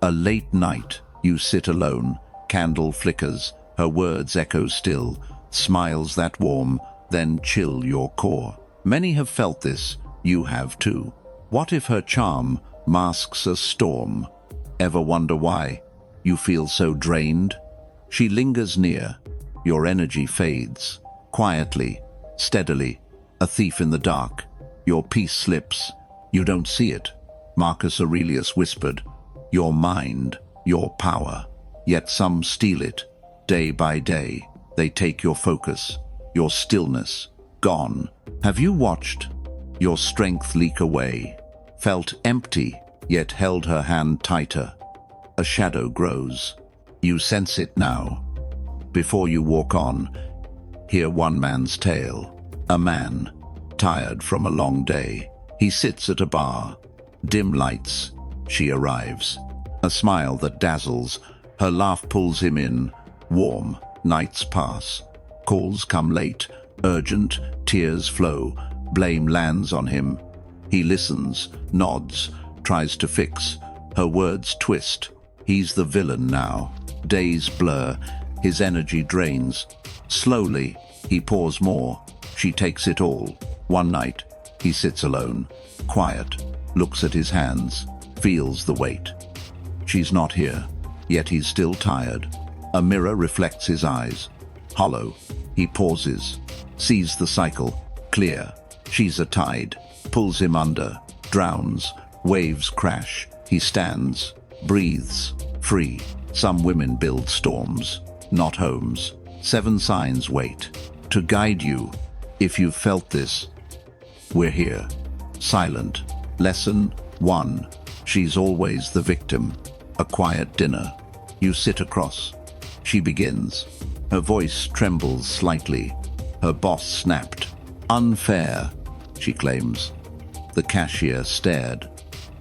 A late night, you sit alone, candle flickers, her words echo still, smiles that warm, then chill your core. Many have felt this, you have too. What if her charm masks a storm? Ever wonder why you feel so drained? She lingers near, your energy fades. Quietly, steadily, a thief in the dark. Your peace slips, you don't see it. Marcus Aurelius whispered, your mind, your power. Yet some steal it, day by day. They take your focus, your stillness, gone. Have you watched your strength leak away? Felt empty, yet held her hand tighter. A shadow grows. You sense it now. Before you walk on, hear one man's tale. A man, tired from a long day. He sits at a bar. Dim lights. She arrives. A smile that dazzles. Her laugh pulls him in. Warm. Nights pass. Calls come late. Urgent. Tears flow. Blame lands on him. He listens, nods, tries to fix. Her words twist. He's the villain now. Days blur. His energy drains. Slowly, he pours more. She takes it all. One night, he sits alone, quiet, looks at his hands, feels the weight. She's not here, yet he's still tired. A mirror reflects his eyes. Hollow, he pauses, sees the cycle, clear. She's a tide, pulls him under, drowns, waves crash. He stands, breathes, free. Some women build storms, not homes. 7 signs wait to guide you. If you've felt this, we're here. Silent. Lesson 1. She's always the victim. A quiet dinner. You sit across. She begins. Her voice trembles slightly. Her boss snapped. Unfair, she claims. The cashier stared.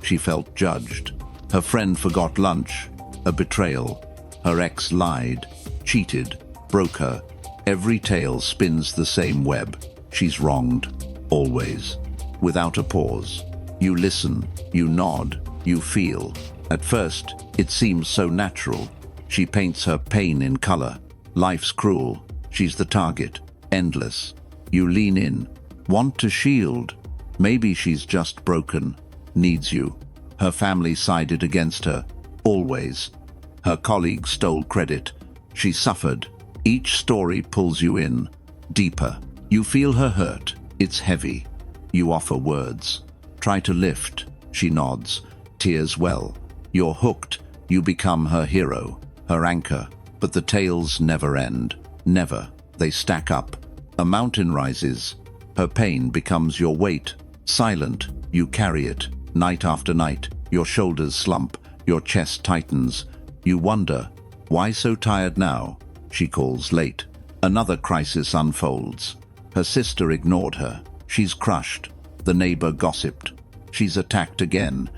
She felt judged. Her friend forgot lunch. A betrayal. Her ex lied, cheated, broke her. Every tale spins the same web. She's wronged, always, without a pause. You listen, you nod, you feel. At first, it seems so natural. She paints her pain in color. Life's cruel. She's the target. Endless. You lean in, want to shield. Maybe she's just broken, needs you. Her family sided against her, always. Her colleagues stole credit. She suffered. Each story pulls you in, deeper. You feel her hurt. It's heavy. You offer words. Try to lift. She nods. Tears well. You're hooked. You become her hero, her anchor. But the tales never end. Never. They stack up. A mountain rises. Her pain becomes your weight. Silent. You carry it. Night after night. Your shoulders slump. Your chest tightens. You wonder, why so tired now? She calls late. Another crisis unfolds. Her sister ignored her. She's crushed. The neighbor gossiped. She's attacked again.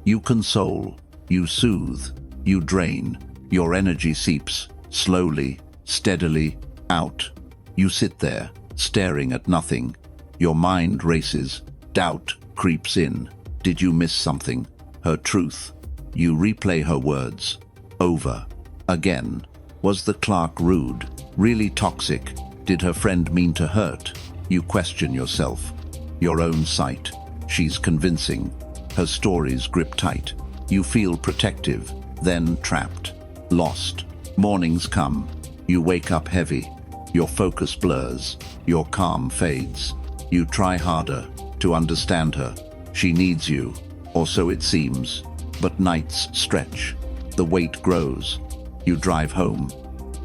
You console. You soothe. You drain. Your energy seeps, slowly, steadily, out. You sit there, staring at nothing. Your mind races. Doubt creeps in. Did you miss something? Her truth. You replay her words. Over. Again. Was the clerk rude? Really toxic? Did her friend mean to hurt? You question yourself. Your own sight. She's convincing. Her stories grip tight. You feel protective, then trapped. Lost. Mornings come. You wake up heavy. Your focus blurs. Your calm fades. You try harder to understand her. She needs you, or so it seems. But nights stretch. The weight grows. You drive home.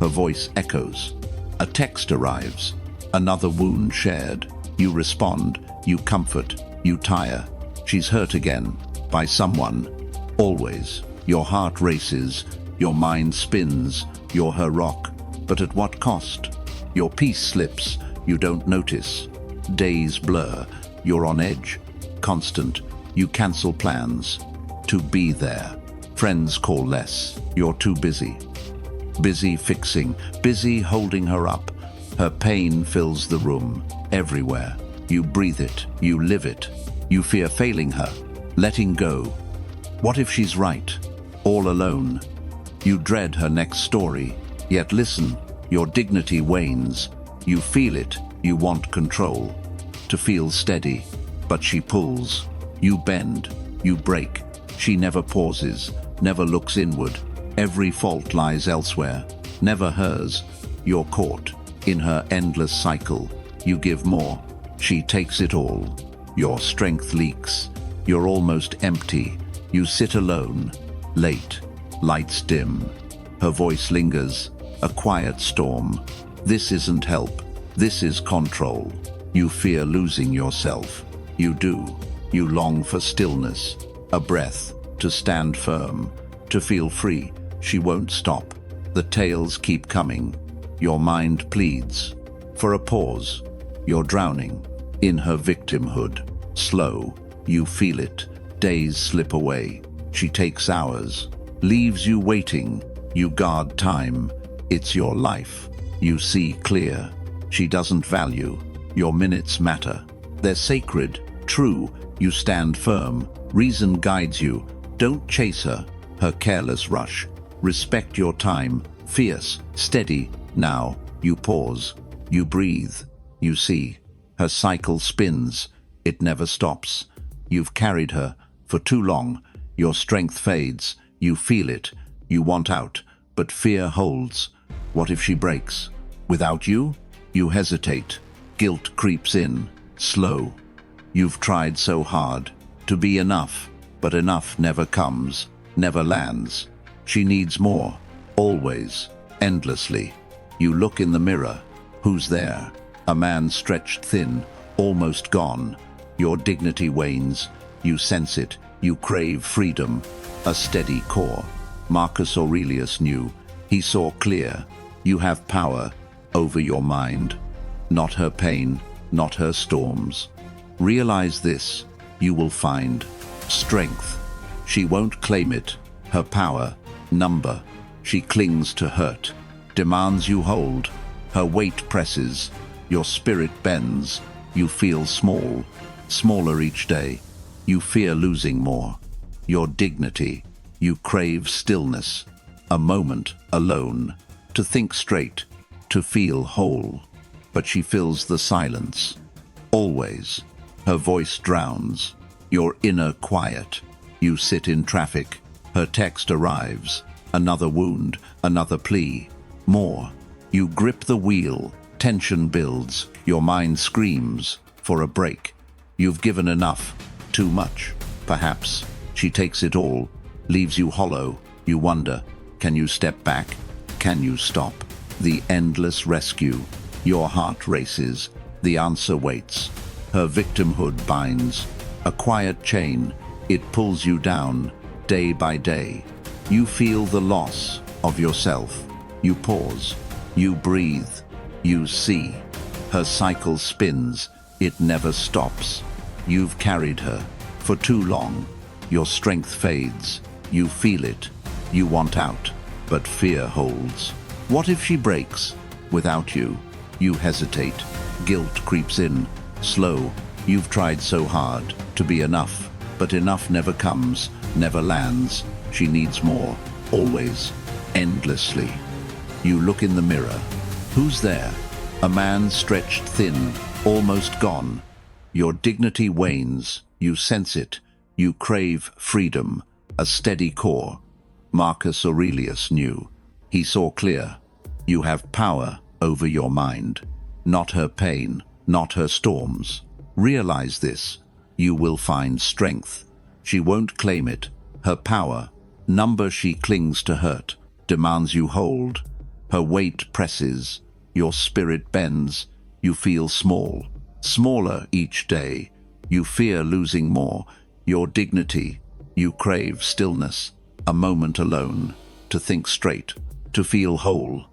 Her voice echoes. A text arrives. Another wound shared. You respond. You comfort. You tire. She's hurt again. By someone. Always. Your heart races. Your mind spins. You're her rock. But at what cost? Your peace slips. You don't notice. Days blur. You're on edge. Constant. You cancel plans. To be there. Friends call less. You're too busy. Busy fixing. Busy holding her up. Her pain fills the room. Everywhere. You breathe it. You live it. You fear failing her. Letting go. What if she's right? all alone. You dread her next story, yet listen, your dignity wanes. You feel it, you want control, to feel steady, but she pulls. You bend, you break. She never pauses, never looks inward. Every fault lies elsewhere, never hers. You're caught in her endless cycle. You give more, she takes it all. Your strength leaks, you're almost empty. You sit alone, late, lights dim. Her voice lingers, a quiet storm. This isn't help, this is control. You fear losing yourself. You do. You long for stillness, a breath, to stand firm, to feel free. She won't stop. The tales keep coming. Your mind pleads for a pause. You're drowning in her victimhood. Slow, you feel it. Days slip away. She takes hours, leaves you waiting. You guard time. It's your life. You see clear. She doesn't value. Your minutes matter. They're sacred, true. You stand firm. Reason guides you. Don't chase her careless rush. Respect your time. Fierce, steady. Now, you pause. You breathe. You see. Her cycle spins. It never stops. You've carried her for too long. Your strength fades. You feel it. You want out, but fear holds. What if she breaks? Without you? You hesitate. Guilt creeps in, slow. You've tried so hard to be enough, but enough never comes, never lands. She needs more, always, endlessly. You look in the mirror. Who's there? A man stretched thin, almost gone. Your dignity wanes. You sense it. You crave freedom, a steady core. Marcus Aurelius knew. He saw clear. You have power over your mind. Not her pain, not her storms. Realize this, you will find strength. She won't claim it, her power, number. She clings to hurt, demands you hold. Her weight presses, your spirit bends. You feel small, smaller each day. You fear losing more. Your dignity, you crave stillness. A moment alone, to think straight, to feel whole. But she fills the silence, always. Her voice drowns, your inner quiet. You sit in traffic, her text arrives. Another wound, another plea, more. You grip the wheel, tension builds. Your mind screams for a break. You've given enough, too much, perhaps. She takes it all, leaves you hollow. You wonder, can you step back? Can you stop? The endless rescue. Your heart races. The answer waits. Her victimhood binds. A quiet chain. It pulls you down, day by day. You feel the loss of yourself. You pause. You breathe. You see. Her cycle spins. It never stops. You've carried her for too long. Your strength fades. You feel it. You want out, but fear holds. What if she breaks? Without you, you hesitate. Guilt creeps in, slow. You've tried so hard to be enough, but enough never comes, never lands. She needs more, always, endlessly. You look in the mirror. Who's there? A man stretched thin, almost gone. Your dignity wanes. You sense it. You crave freedom, a steady core. Marcus Aurelius knew. He saw clear. You have power over your mind. Not her pain, not her storms. Realize this. You will find strength. She won't claim it. Her power, number she clings to hurt, demands you hold. Her weight presses. Your spirit bends. You feel small, smaller each day. You fear losing more. Your dignity, you crave stillness, a moment alone, to think straight, to feel whole.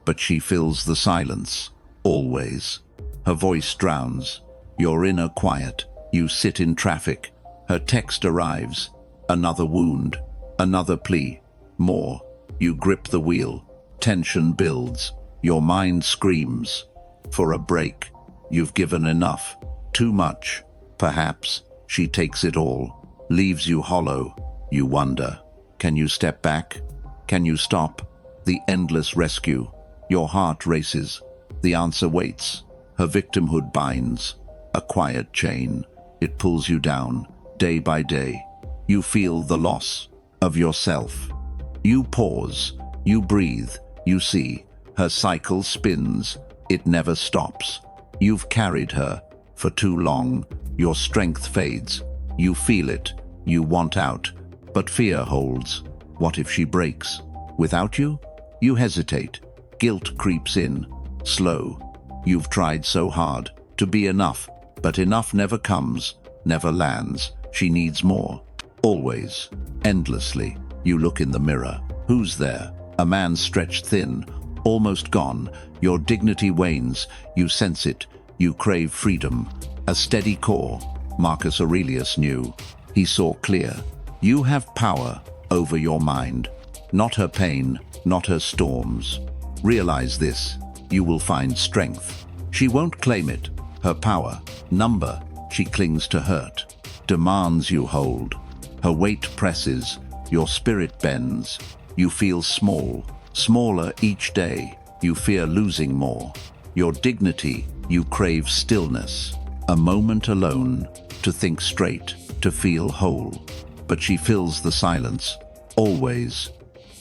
But she fills the silence, always. Her voice drowns, your inner quiet. You sit in traffic. Her text arrives. Another wound, another plea, more. You grip the wheel. Tension builds. Your mind screams for a break. You've given enough, too much. Perhaps she takes it all, leaves you hollow. You wonder, Can you step back? Can you stop? The endless rescue. Your heart races. The answer waits. Her victimhood binds. A quiet chain. It pulls you down, day by day. You feel the loss of yourself. You pause. You breathe. You see. Her cycle spins. It never stops. You've carried her for too long. Your strength fades. You feel it. You want out. But fear holds. What if she breaks? Without you? You hesitate. Guilt creeps in. Slow. You've tried so hard to be enough, but enough never comes, never lands. She needs more. Always. Endlessly. You look in the mirror. Who's there? A man stretched thin, almost gone. Your dignity wanes. You sense it. You crave freedom. A steady core. Marcus Aurelius knew. He saw clear. You have power over your mind. Not her pain, not her storms. Realize this. You will find strength. She won't claim it. Her power, number, she clings to hurt. Demands you hold. Her weight presses. Your spirit bends. You feel small, smaller each day. You fear losing more. Your dignity, you crave stillness. A moment alone, to think straight, to feel whole. But she fills the silence, always.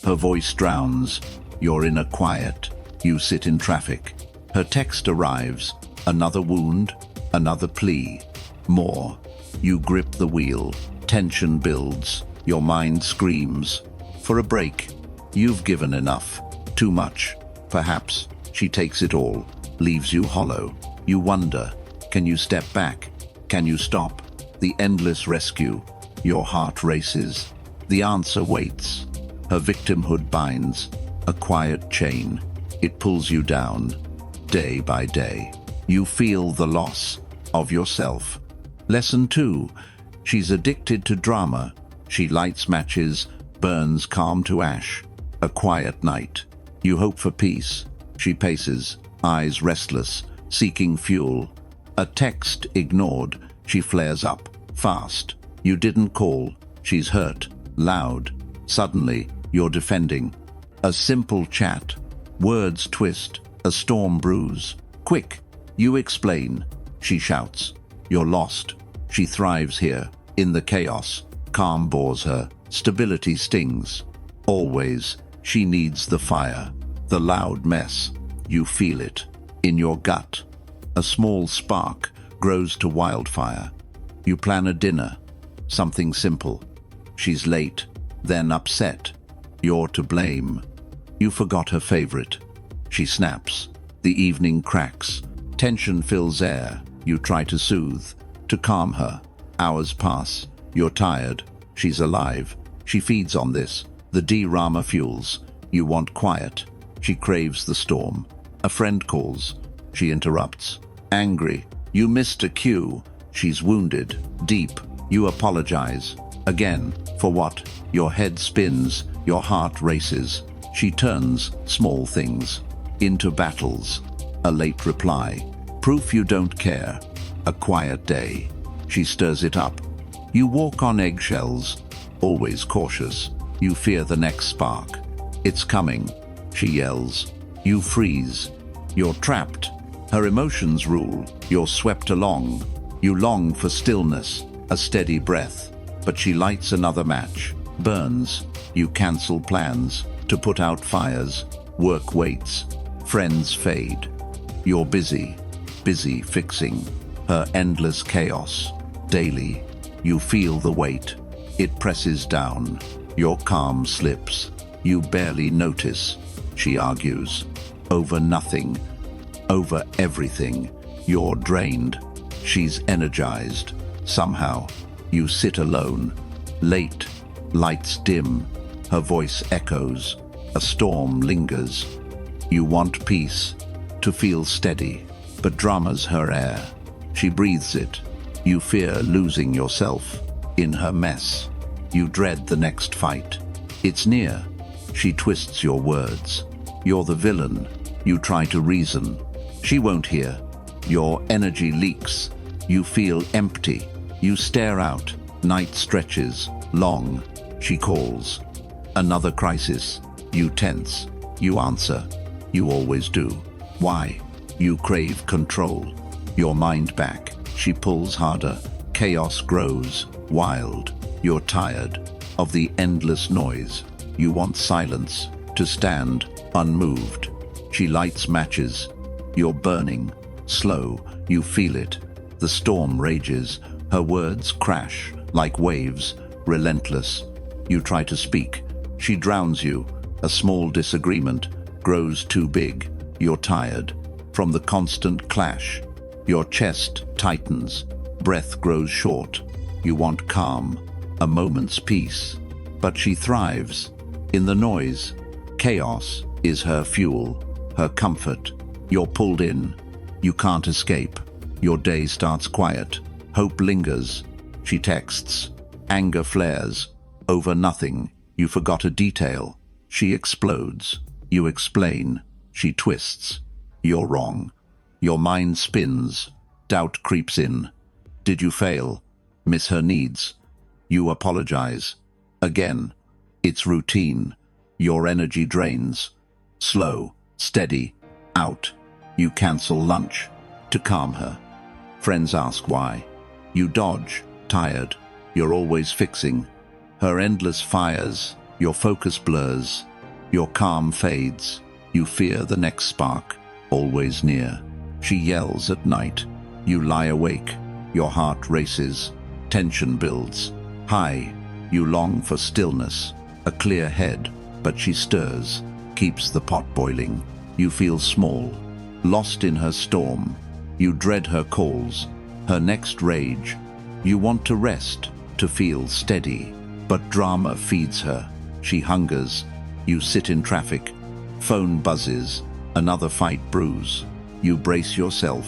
Her voice drowns. You're in a quiet. You sit in traffic. Her text arrives. Another wound, another plea. More. You grip the wheel. Tension builds. Your mind screams. For a break. You've given enough. Too much. Perhaps. She takes it all. Leaves you hollow. You wonder. Can you step back? Can you stop? The endless rescue. Your heart races. The answer waits. Her victimhood binds. A quiet chain. It pulls you down. Day by day. You feel the loss of yourself. Lesson 2. She's addicted to drama. She lights matches, burns calm to ash. A quiet night. You hope for peace. She paces, eyes restless, seeking fuel. A text ignored. She flares up, fast. You didn't call. She's hurt, loud. Suddenly, you're defending. A simple chat. Words twist. A storm brews. Quick. You explain. She shouts. You're lost. She thrives here, in the chaos. Calm bores her. Stability stings. Always, she needs the fire. The loud mess. You feel it. In your gut. A small spark grows to wildfire. You plan a dinner. Something simple. She's late, then upset. You're to blame. You forgot her favorite. She snaps. The evening cracks. Tension fills air. You try to soothe, to calm her. Hours pass. You're tired. She's alive. She feeds on this. The drama fuels. You want quiet. She craves the storm. A friend calls. She interrupts. Angry. You missed a cue. She's wounded. Deep. You apologize. Again. For what? Your head spins. Your heart races. She turns small things into battles. A late reply. Proof you don't care. A quiet day. She stirs it up. You walk on eggshells. Always cautious. You fear the next spark. It's coming. She yells. You freeze. You're trapped. Her emotions rule. You're swept along. You long for stillness, a steady breath. But she lights another match. Burns. You cancel plans to put out fires. Work waits. Friends fade. You're busy. Busy fixing her endless chaos. Daily, you feel the weight. It presses down. Your calm slips. You barely notice. She argues. Over nothing. Over everything. You're drained. She's energized. Somehow, you sit alone. Late. Lights dim. Her voice echoes. A storm lingers. You want peace. To feel steady. But drama's her air. She breathes it. You fear losing yourself. In her mess. You dread the next fight. It's near. She twists your words. You're the villain. You try to reason. She won't hear. Your energy leaks. You feel empty. You stare out. Night stretches. Long. She calls. Another crisis. You tense. You answer. You always do. Why? You crave control. Your mind back. She pulls harder. Chaos grows. Wild. You're tired of the endless noise. You want silence. To stand unmoved. She lights matches. You're burning. Slow. You feel it. The storm rages. Her words crash like waves. Relentless. You try to speak. She drowns you. A small disagreement grows too big. You're tired from the constant clash. Your chest tightens. Breath grows short. You want calm, a moment's peace. But she thrives in the noise. Chaos is her fuel, her comfort. You're pulled in. You can't escape. Your day starts quiet. Hope lingers. She texts. Anger flares. Over nothing. You forgot a detail. She explodes. You explain. She twists. You're wrong. Your mind spins. Doubt creeps in. Did you fail? Miss her needs. You apologize. Again. It's routine. Your energy drains. Slow, steady, out. You cancel lunch to calm her. Friends ask why. You dodge, tired. You're always fixing. Her endless fires. Your focus blurs. Your calm fades. You fear the next spark, always near. She yells at night. You lie awake. Your heart races. Tension builds. High. You long for stillness, a clear head, but she stirs, keeps the pot boiling. You feel small, lost in her storm. You dread her calls, her next rage. You want to rest, to feel steady, but drama feeds her. She hungers. You sit in traffic. Phone buzzes. Another fight brews. You brace yourself.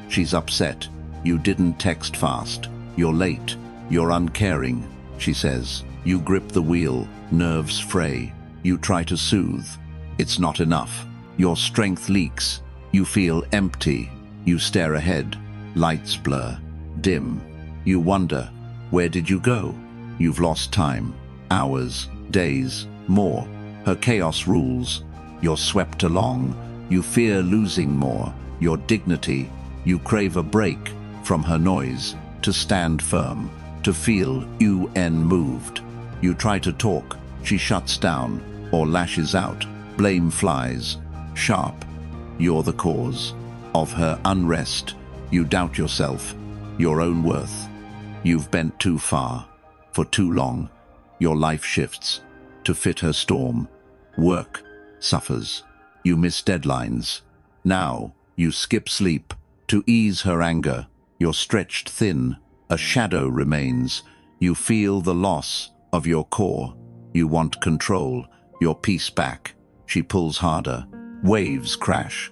She's upset. You didn't text fast. You're late. You're uncaring, she says. You grip the wheel. Nerves fray. You try to soothe. It's not enough. Your strength leaks. You feel empty. You stare ahead. Lights blur. Dim. You wonder, where did you go? You've lost time. Hours. Days. More. Her chaos rules. You're swept along. You fear losing more. Your dignity. You crave a break from her noise. To stand firm. To feel unmoved. You try to talk. She shuts down or lashes out. Blame flies. Sharp. You're the cause of her unrest. You doubt yourself, your own worth. You've bent too far, for too long. Your life shifts to fit her storm. Work suffers. You miss deadlines. Now you skip sleep to ease her anger. You're stretched thin. A shadow remains. You feel the loss of your core. You want control, your peace back. She pulls harder. Waves crash.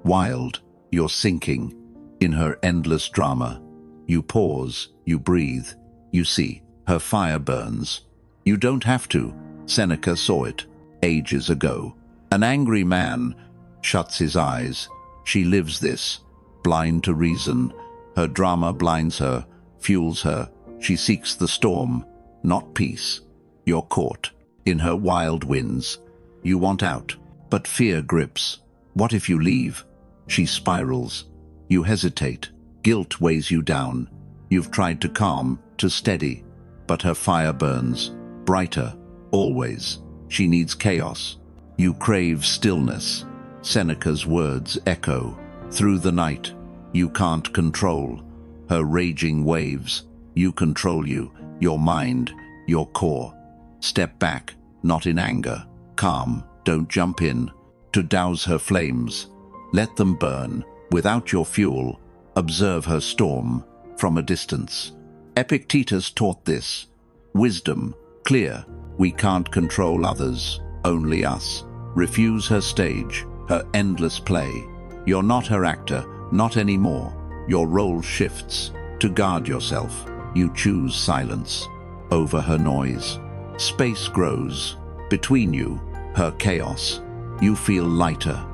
Wild, you're sinking in her endless drama. You pause, you breathe, you see, her fire burns. You don't have to. Seneca saw it ages ago. An angry man shuts his eyes. She lives this, blind to reason. Her drama blinds her, fuels her. She seeks the storm, not peace. You're caught in her wild winds. You want out, but fear grips. What if you leave? She spirals. You hesitate. Guilt weighs you down. You've tried to calm, to steady, but her fire burns, brighter, always. She needs chaos. You crave stillness. Seneca's words echo through the night. You can't control her raging waves. You control you, your mind, your core. Step back, not in anger. Calm, don't jump in. To douse her flames. Let them burn. Without your fuel, observe her storm from a distance. Epictetus taught this. Wisdom, clear. We can't control others, only us. Refuse her stage, her endless play. You're not her actor, not anymore. Your role shifts. To guard yourself, you choose silence over her noise. Space grows between you, her chaos. You feel lighter.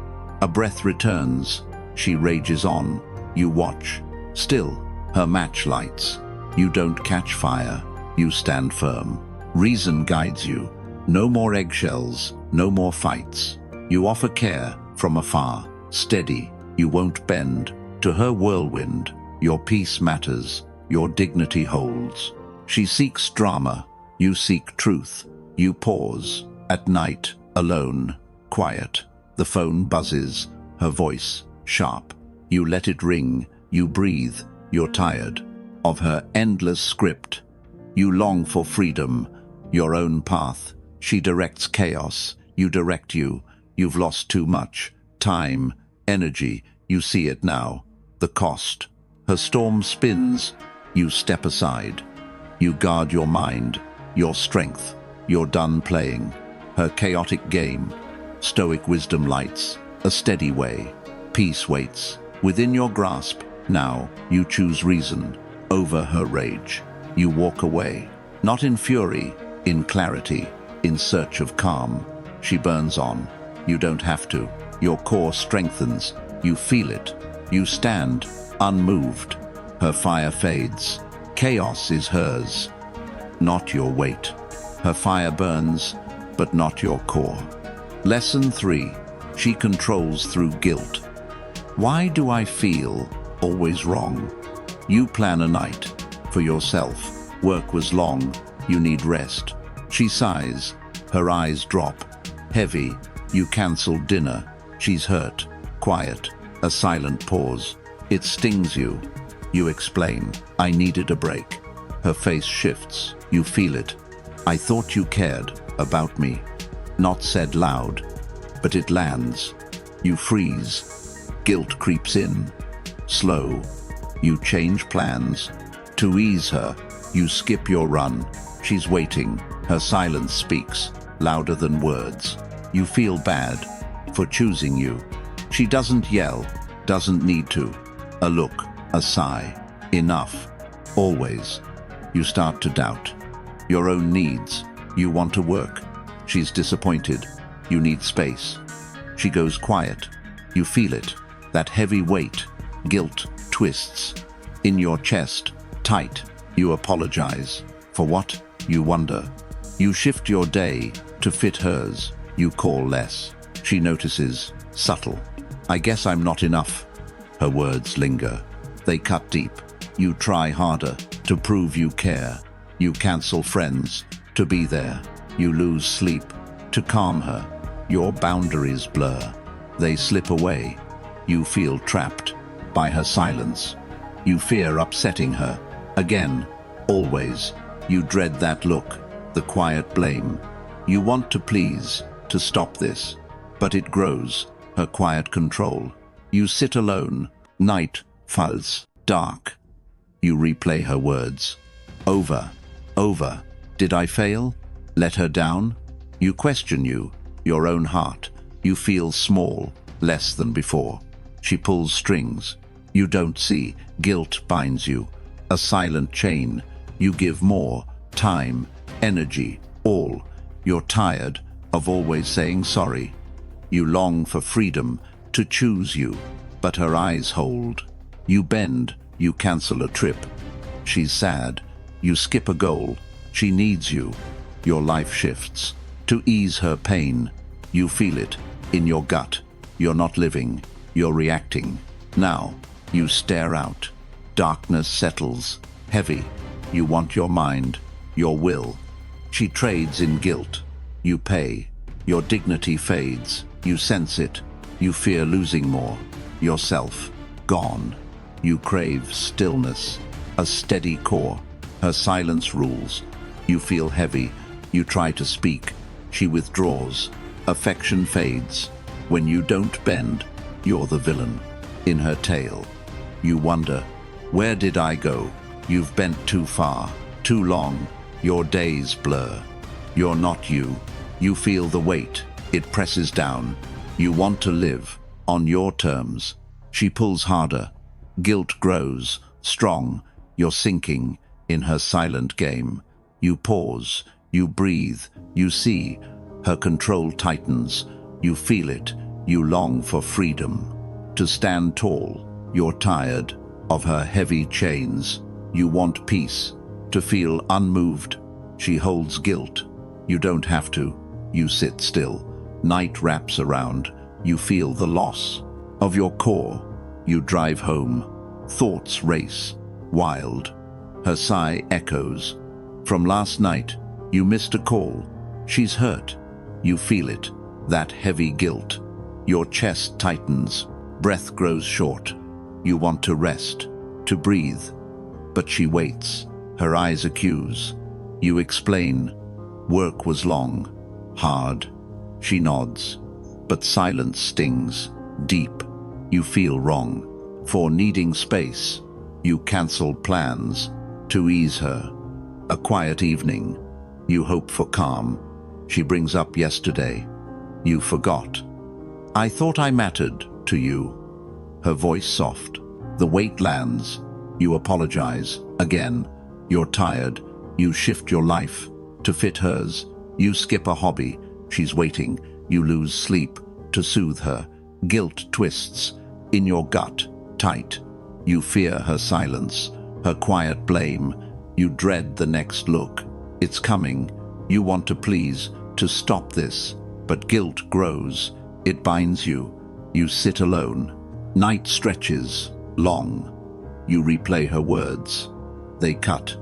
A breath returns. She rages on. You watch. Still, her match lights. You don't catch fire. You stand firm. Reason guides you. No more eggshells, no more fights. You offer care from afar, steady, you won't bend. To her whirlwind, your peace matters, your dignity holds. She seeks drama, you seek truth. You pause, at night, alone, quiet. The phone buzzes, her voice, sharp. You let it ring, you breathe, you're tired of her endless script. You long for freedom, your own path. She directs chaos, you direct you. You've lost too much, time, energy, you see it now. The cost. Her storm spins, you step aside. You guard your mind, your strength. You're done playing her chaotic game. Stoic wisdom lights a steady way. Peace waits within your grasp. Now you choose reason over her rage. You walk away, not in fury, in clarity, in search of calm. She burns on. You don't have to. Your core strengthens. You feel it. You stand unmoved. Her fire fades. Chaos is hers, not your weight. Her fire burns, but not your core. Lesson 3. She controls through guilt. Why do I feel always wrong? You plan a night for yourself. Work was long. You need rest. She sighs. Her eyes drop. Heavy. You cancel dinner. She's hurt. Quiet. A silent pause. It stings you. You explain. I needed a break. Her face shifts. You feel it. I thought you cared about me. Not said loud, but it lands. You freeze. Guilt creeps in. Slow. You change plans. To ease her, you skip your run. She's waiting. Her silence speaks, louder than words. You feel bad for choosing you. She doesn't yell, doesn't need to. A look, a sigh. Enough. Always. You start to doubt your own needs. You want to work. She's disappointed. You need space. She goes quiet. You feel it. That heavy weight. Guilt twists in your chest. Tight. You apologize. For what? You wonder. You shift your day to fit hers. You call less. She notices. Subtle. I guess I'm not enough. Her words linger. They cut deep. You try harder to prove you care. You cancel friends to be there. You lose sleep to calm her. Your boundaries blur. They slip away. You feel trapped by her silence. You fear upsetting her. Again, always. You dread that look, the quiet blame. You want to please, to stop this. But it grows, her quiet control. You sit alone. Night falls. Dark. You replay her words. Over. Did I fail? Let her down? You question your own heart. You feel small, less than before. She pulls strings. You don't see. Guilt binds you. A silent chain. You give more. Time. Energy. All. You're tired of always saying sorry. You long for freedom to choose you. But her eyes hold. You bend. You cancel a trip. She's sad. You skip a goal. She needs you. Your life shifts. To ease her pain. You feel it in your gut. You're not living. You're reacting. Now, you stare out. Darkness settles. Heavy. You want your mind. Your will. She trades in guilt. You pay. Your dignity fades. You sense it. You fear losing more. Yourself. Gone. You crave stillness. A steady core. Her silence rules. You feel heavy. You try to speak. She withdraws. Affection fades. When you don't bend, you're the villain. In her tale. You wonder, where did I go? You've bent too far, too long. Your days blur. You're not you. You feel the weight. It presses down. You want to live on your terms. She pulls harder. Guilt grows, strong. You're sinking in her silent game. You pause. You breathe. You see. Her control tightens. You feel it. You long for freedom. To stand tall. You're tired of her heavy chains. You want peace. To feel unmoved. She holds guilt. You don't have to. You sit still. Night wraps around. You feel the loss of your core. You drive home. Thoughts race. Wild. Her sigh echoes. From last night, you missed a call. She's hurt. You feel it. That heavy guilt. Your chest tightens. Breath grows short. You want to rest, to breathe. But she waits. Her eyes accuse. You explain. Work was long, hard. She nods. But silence stings. Deep. You feel wrong. For needing space, you cancel plans to ease her. A quiet evening. You hope for calm. She brings up yesterday. You forgot. I thought I mattered to you. Her voice soft. The weight lands. You apologize. Again. You're tired. You shift your life to fit hers. You skip a hobby. She's waiting. You lose sleep to soothe her. Guilt twists in your gut, tight. You fear her silence, her quiet blame. You dread the next look. It's coming. You want to please, to stop this. But guilt grows. It binds you. You sit alone. Night stretches, long. You replay her words. They cut.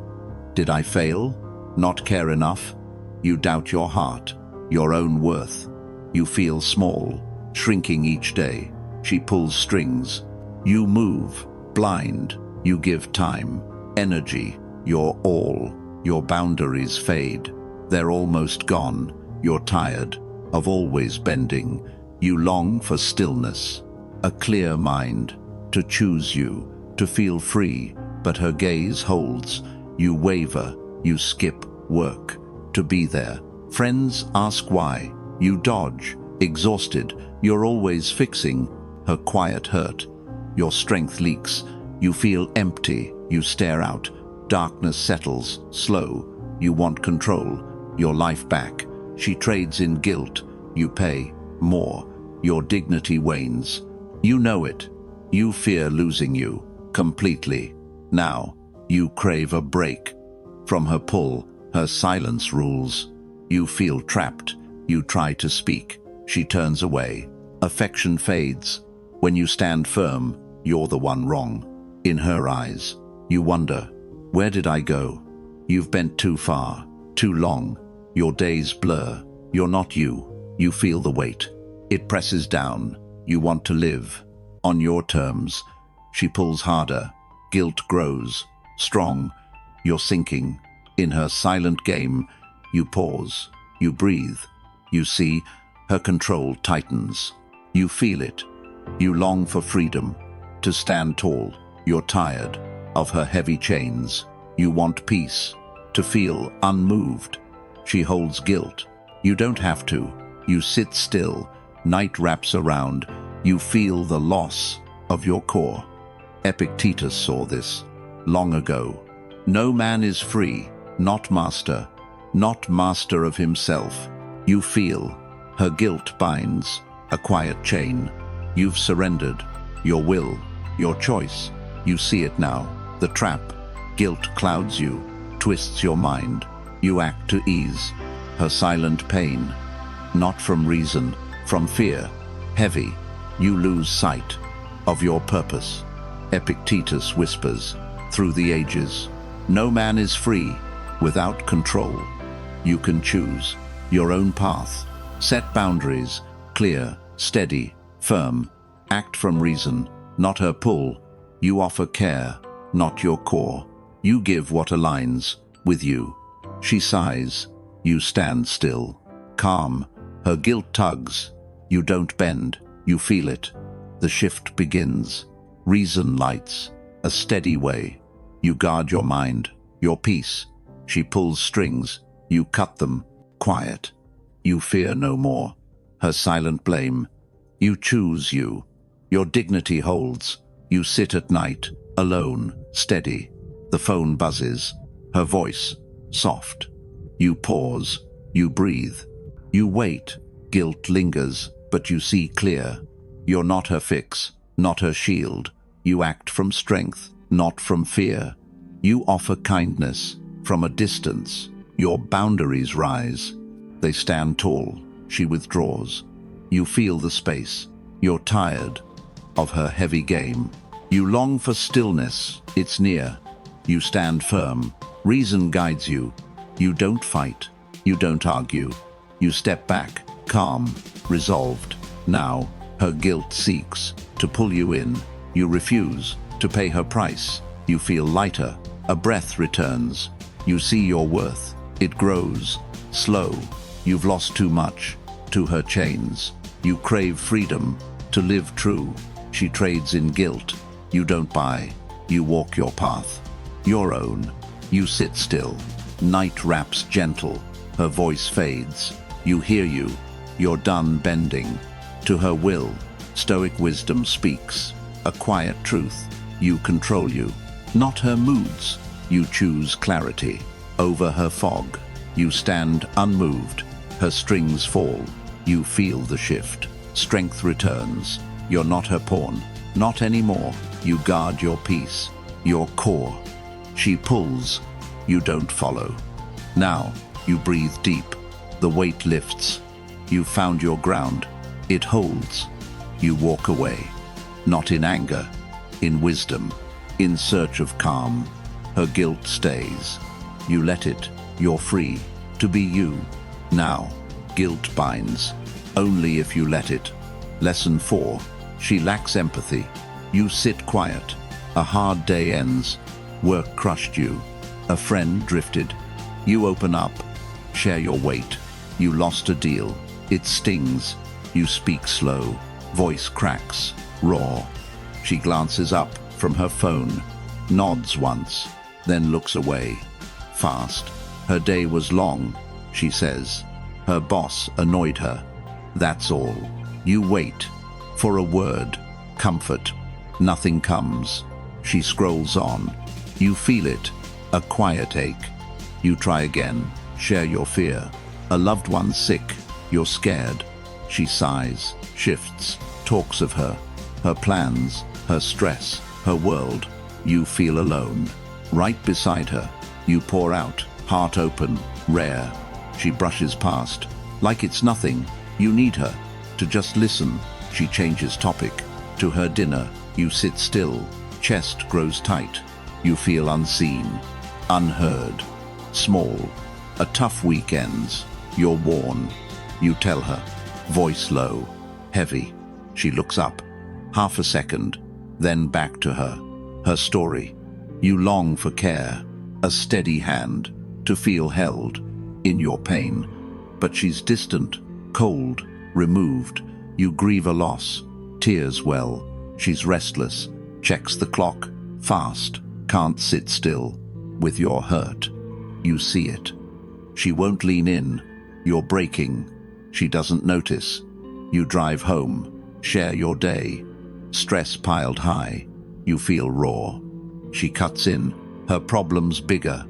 Did I fail? Not care enough? You doubt your heart, your own worth. You feel small, shrinking each day. She pulls strings. You move, blind. You give time, energy, your all. Your boundaries fade. They're almost gone. You're tired of always bending. You long for stillness, a clear mind, to choose you, to feel free. But her gaze holds. You waver. You skip work to be there. Friends ask why. You dodge, exhausted. You're always fixing her quiet hurt. Your strength leaks. You feel empty. You stare out. Darkness settles, slow. You want control, your life back. She trades in guilt. You pay more. Your dignity wanes. You know it. You fear losing you completely. Now, you crave a break. From her pull, her silence rules. You feel trapped. You try to speak. She turns away. Affection fades. When you stand firm, you're the one wrong. In her eyes, you wonder, where did I go? You've bent too far, too long. Your days blur. You're not you. You feel the weight. It presses down. You want to live on your terms. She pulls harder. Guilt grows. Strong. You're sinking. In her silent game, you pause. You breathe. You see, her control tightens. You feel it. You long for freedom, to stand tall. You're tired of her heavy chains. You want peace, to feel unmoved. She holds guilt. You don't have to. You sit still. Night wraps around. You feel the loss of your core. Epictetus saw this long ago. No man is free, not master of himself. You feel her guilt binds, a quiet chain. You've surrendered, your will, your choice. You see it now, the trap. Guilt clouds you, twists your mind. You act to ease her silent pain. Not from reason, from fear. Heavy, you lose sight of your purpose. Epictetus whispers through the ages. No man is free without control. You can choose your own path. Set boundaries, clear, steady, firm. Act from reason, not her pull. You offer care, not your core. You give what aligns with you. She sighs. You stand still. Calm. Her guilt tugs. You don't bend. You feel it. The shift begins. Reason lights. A steady way. You guard your mind, your peace. She pulls strings. You cut them. Quiet. You fear no more. Her silent blame. You choose you. Your dignity holds. You sit at night, alone, steady. The phone buzzes. Her voice, soft. You pause. You breathe. You wait. Guilt lingers, but you see clear. You're not her fix, not her shield. You act from strength, not from fear. You offer kindness from a distance. Your boundaries rise. They stand tall. She withdraws. You feel the space. You're tired of her heavy game. You long for stillness. It's near. You stand firm. Reason guides you. You don't fight. You don't argue. You step back, calm, resolved. Now, her guilt seeks to pull you in. You refuse to pay her price. You feel lighter. A breath returns. You see your worth. It grows. Slow. You've lost too much to her chains. You crave freedom to live true. She trades in guilt. You don't buy. You walk your path. Your own. You sit still. Night wraps gentle. Her voice fades. You hear you. You're done bending to her will. Stoic wisdom speaks. A quiet truth. You control you. Not her moods. You choose clarity over her fog. You stand unmoved. Her strings fall. You feel the shift. Strength returns. You're not her pawn. Not anymore. You guard your peace. Your core. She pulls. You don't follow. Now, you breathe deep. The weight lifts. You found your ground. It holds. You walk away. Not in anger. In wisdom. In search of calm. Her guilt stays. You let it. You're free to be you. Now, guilt binds. Only if you let it. Lesson 4. She lacks empathy. You sit quiet. A hard day ends. Work crushed you. A friend drifted. You open up. Share your weight. You lost a deal. It stings. You speak slow. Voice cracks. Raw. She glances up from her phone. Nods once. Then looks away. Fast. Her day was long, she says. Her boss annoyed her. That's all. You wait. For a word. Comfort. Nothing comes. She scrolls on. You feel it. A quiet ache. You try again. Share your fear. A loved one sick. You're scared. She sighs. Shifts. Talks of her. Her plans. Her stress. Her world. You feel alone. Right beside her. You pour out. Heart open. Rare. She brushes past. Like it's nothing. You need her. To just listen. She changes topic. To her dinner. You sit still. Chest grows tight. You feel unseen. Unheard. Small. A tough week ends. You're worn. You tell her. Voice low. Heavy. She looks up. Half a second. Then back to her. Her story. You long for care. A steady hand. To feel held. In your pain. But she's distant. Cold. Removed. You grieve a loss. Tears well. She's restless. Checks the clock. Fast. Can't sit still. With your hurt. You see it. She won't lean in. You're breaking. She doesn't notice. You drive home. Share your day. Stress piled high. You feel raw. She cuts in. Her problems bigger.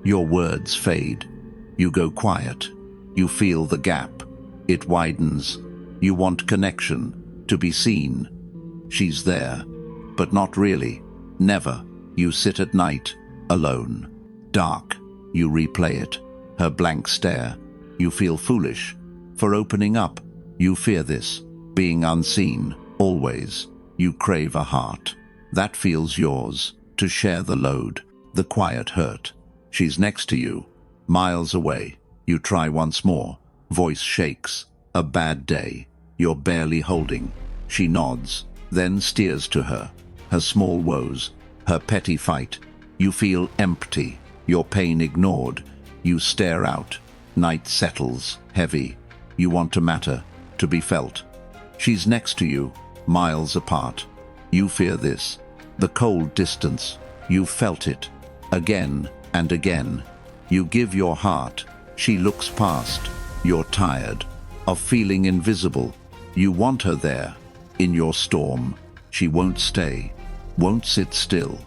Your words fade. You go quiet. You feel the gap. It widens. You want connection. To be seen. She's there. But not really. Never. You sit at night. Alone. Dark. You replay it. Her blank stare. You feel foolish. For opening up. You fear this. Being unseen. Always. You crave a heart. That feels yours. To share the load. The quiet hurt. She's next to you. Miles away. You try once more. Voice shakes. A bad day. You're barely holding. She nods. Then steers to her. Her small woes. Her petty fight. You feel empty. Your pain ignored. You stare out. Night settles. Heavy. You want to matter. To be felt. She's next to you. Miles apart. You fear this. The cold distance. You felt it. Again and again. You give your heart. She looks past. You're tired of feeling invisible. You want her there. In your storm. She won't stay. Won't sit still.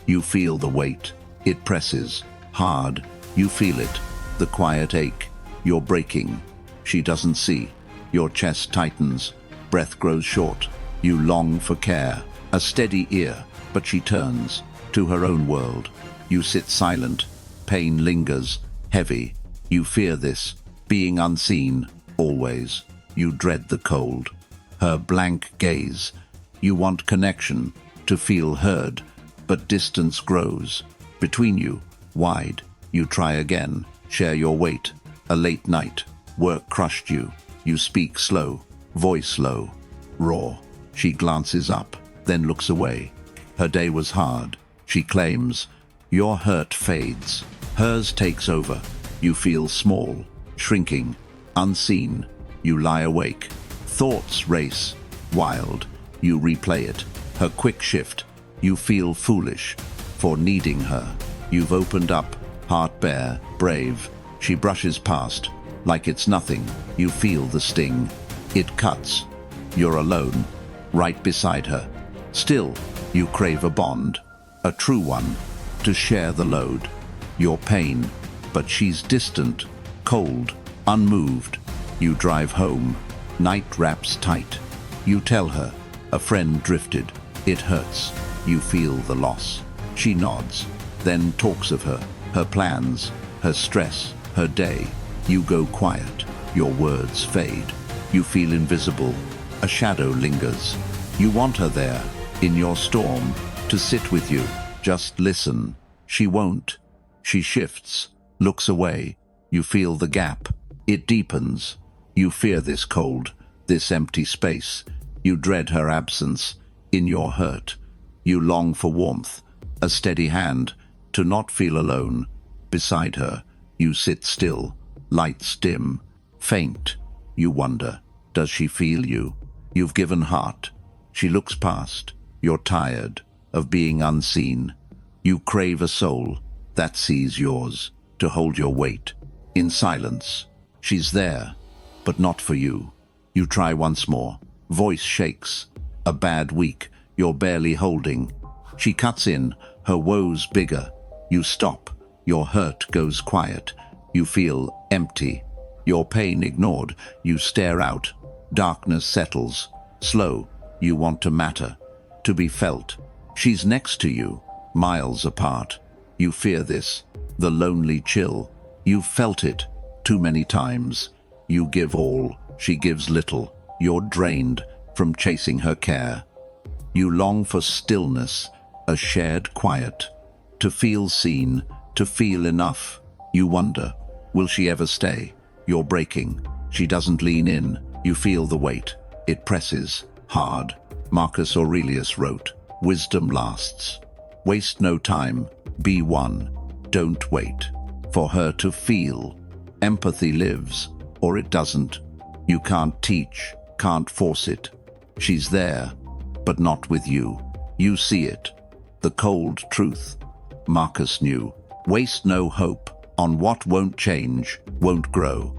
You feel the weight. It presses. Hard. You feel it. The quiet ache. You're breaking. She doesn't see. Your chest tightens. Breath grows short. You long for care. A steady ear. But she turns. To her own world. You sit silent. Pain lingers. Heavy. You fear this. Being unseen, always. You dread the cold. Her blank gaze. You want connection, to feel heard, but distance grows. Between you, wide. You try again, share your weight. A late night, work crushed you. You speak slow, voice low, raw. She glances up, then looks away. Her day was hard, she claims. Your hurt fades. Hers takes over. You feel small, shrinking, unseen. You lie awake. Thoughts race, wild. You replay it. Her quick shift. You feel foolish for needing her. You've opened up, heart bare, brave. She brushes past, like it's nothing. You feel the sting. It cuts. You're alone, right beside her. Still, you crave a bond, a true one, to share the load. Your pain, but she's distant, cold, unmoved. You drive home. Night wraps tight. You tell her, a friend drifted. It hurts. You feel the loss. She nods, then talks of her plans, her stress, her day. You go quiet. Your words fade. You feel invisible. A shadow lingers. You want her there, in your storm, to sit with you. Just listen. She won't. She shifts, looks away. You feel the gap. It deepens. You fear this cold, this empty space. You dread her absence. In your hurt, you long for warmth, a steady hand, to not feel alone. Beside her, you sit still, lights dim, faint. You wonder, does she feel you? You've given heart. She looks past. You're tired of being unseen. You crave a soul that sees yours, to hold your weight. In silence, she's there, but not for you. You try once more. Voice shakes. A bad week. You're barely holding. She cuts in, her woes bigger. You stop. Your hurt goes quiet. You feel empty. Your pain ignored. You stare out. Darkness settles. Slow. You want to matter, to be felt. She's next to you, miles apart. You fear this, the lonely chill. You've felt it too many times. You give all, she gives little. You're drained from chasing her care. You long for stillness, a shared quiet, to feel seen, to feel enough. You wonder, will she ever stay? You're breaking. She doesn't lean in. You feel the weight. It presses, hard. Marcus Aurelius wrote, "Wisdom lasts. Waste no time. Be one. Don't wait for her to feel. Empathy lives, or it doesn't. You can't teach, can't force it. She's there, but not with you. You see it. The cold truth." Marcus knew. Waste no hope on what won't change, won't grow.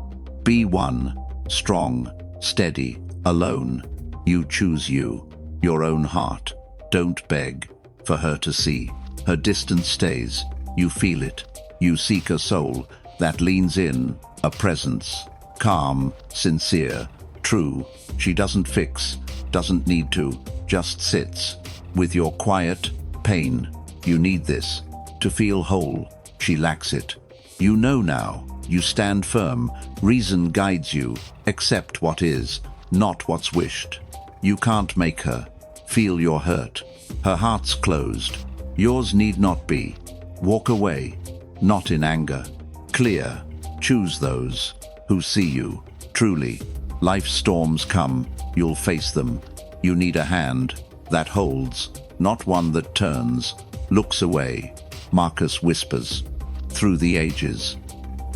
Be one, strong, steady, alone. You choose you, your own heart. Don't beg for her to see. Her distance stays. You feel it. You seek a soul that leans in, a presence. Calm, sincere, true. She doesn't fix, doesn't need to, just sits. With your quiet pain, you need this. To feel whole, she lacks it. You know now, you stand firm. Reason guides you. Accept what is, not what's wished. You can't make her feel your hurt. Her heart's closed. Yours need not be. Walk away, not in anger. Clear. Choose those who see you. Truly, life's storms come. You'll face them. You need a hand that holds, not one that turns, looks away. Marcus whispers, through the ages.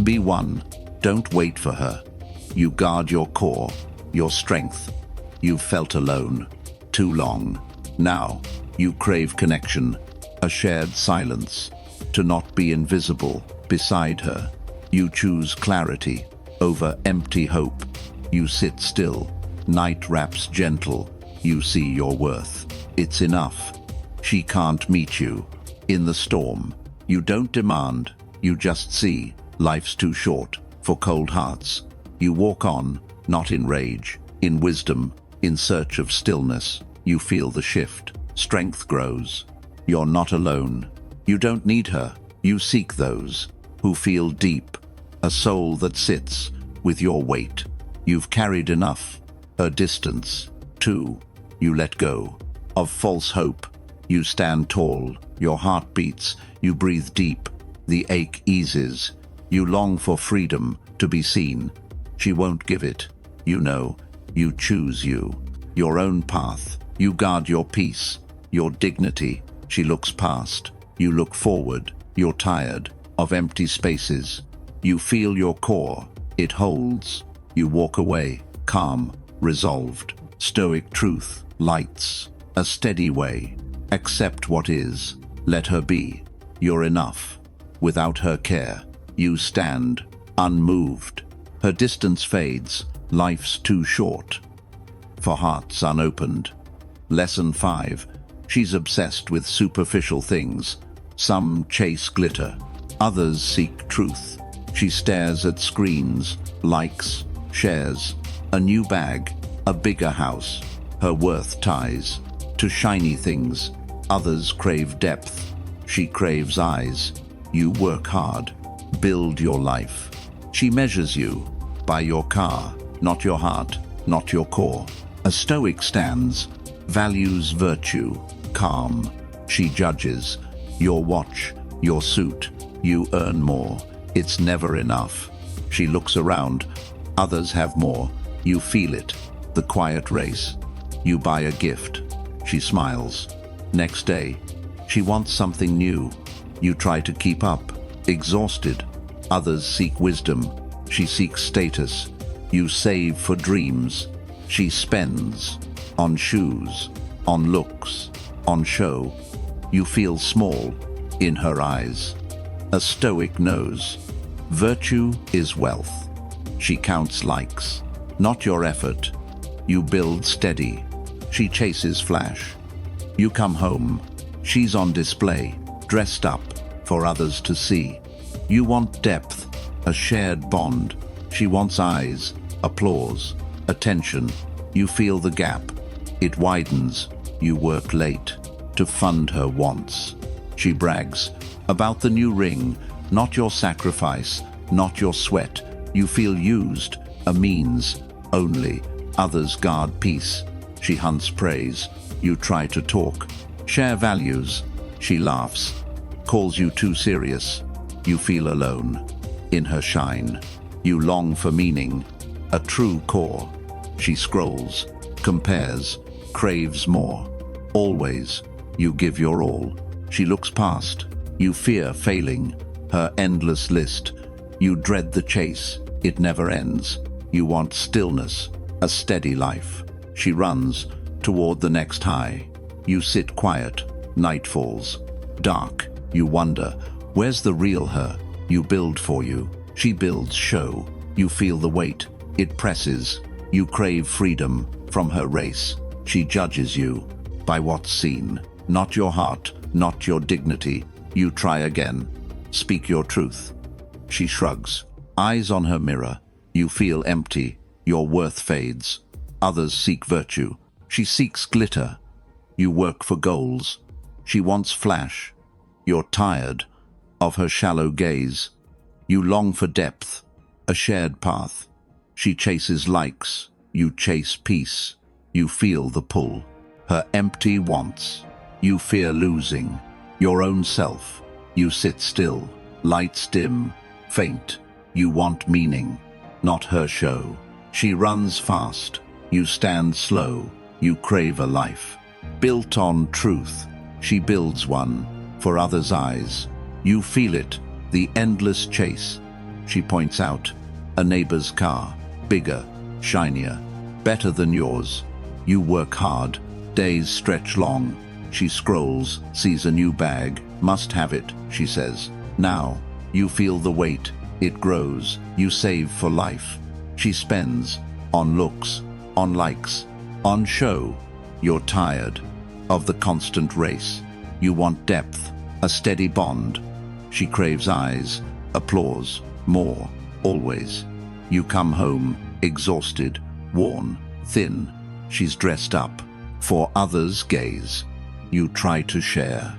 Be one. Don't wait for her. You guard your core, your strength. You've felt alone too long. Now, you crave connection, a shared silence, to not be invisible beside her. You choose clarity over empty hope. You sit still. Night wraps gentle. You see your worth. It's enough. She can't meet you in the storm. You don't demand. You just see. Life's too short for cold hearts. You walk on, not in rage, in wisdom, in search of stillness. You feel the shift. Strength grows. You're not alone. You don't need her. You seek those who feel deep. A soul that sits with your weight. You've carried enough. Her distance. 2. You let go of false hope. You stand tall. Your heart beats. You breathe deep. The ache eases. You long for freedom, to be seen. She won't give it. You know. You choose you. Your own path. You guard your peace, your dignity. She looks past. You look forward. You're tired of empty spaces. You feel your core. It holds. You walk away, calm, resolved. Stoic truth lights. A steady way. Accept what is. Let her be. You're enough. Without her care, you stand, unmoved. Her distance fades. Life's too short for hearts unopened. Lesson 5. She's obsessed with superficial things. Some chase glitter. Others seek truth. She stares at screens, likes, shares. A new bag, a bigger house. Her worth ties to shiny things. Others crave depth. She craves eyes. You work hard. Build your life. She measures you by your car, not your heart, not your core. A Stoic stands, values virtue, calm. She judges your watch, your suit. You earn more. It's never enough. She looks around. Others have more. You feel it. The quiet race. You buy a gift. She smiles. Next day, she wants something new. You try to keep up. Exhausted. Others seek wisdom. She seeks status. You save for dreams. She spends on shoes, on looks, on show. You feel small in her eyes. A Stoic knows. Virtue is wealth. She counts likes, not your effort. You build steady. She chases flash. You come home. She's on display, dressed up for others to see. You want depth, a shared bond. She wants eyes, applause, attention. You feel the gap. It widens. You work late to fund her wants. She brags about the new ring, not your sacrifice, not your sweat. You feel used, a means only. Others guard peace. She hunts praise. You try to talk, share values. She laughs, calls you too serious. You feel alone in her shine. You long for meaning, a true core. She scrolls, compares, craves more. Always, you give your all. She looks past. You fear failing, her endless list. You dread the chase. It never ends. You want stillness, a steady life. She runs toward the next high. You sit quiet. Night falls. Dark. You wonder, where's the real her? You build for you. She builds show. You feel the weight. It presses. You crave freedom from her race. She judges you by what's seen, not your heart, not your dignity. You try again. Speak your truth. She shrugs. Eyes on her mirror. You feel empty. Your worth fades. Others seek virtue. She seeks glitter. You work for goals. She wants flash. You're tired of her shallow gaze. You long for depth, a shared path. She chases likes. You chase peace. You feel the pull. Her empty wants. You fear losing your own self. You sit still. Lights dim, faint. You want meaning, not her show. She runs fast. You stand slow. You crave a life built on truth. She builds one for others' eyes. You feel it, the endless chase. She points out a neighbor's car, bigger, shinier, better than yours. You work hard. Days stretch long. She scrolls, sees a new bag. Must have it, she says. Now, you feel the weight. It grows. You save for life. She spends on looks, on likes, on show. You're tired of the constant race. You want depth, a steady bond. She craves eyes, applause, more, always. You come home, exhausted, worn, thin. She's dressed up for others' gaze. You try to share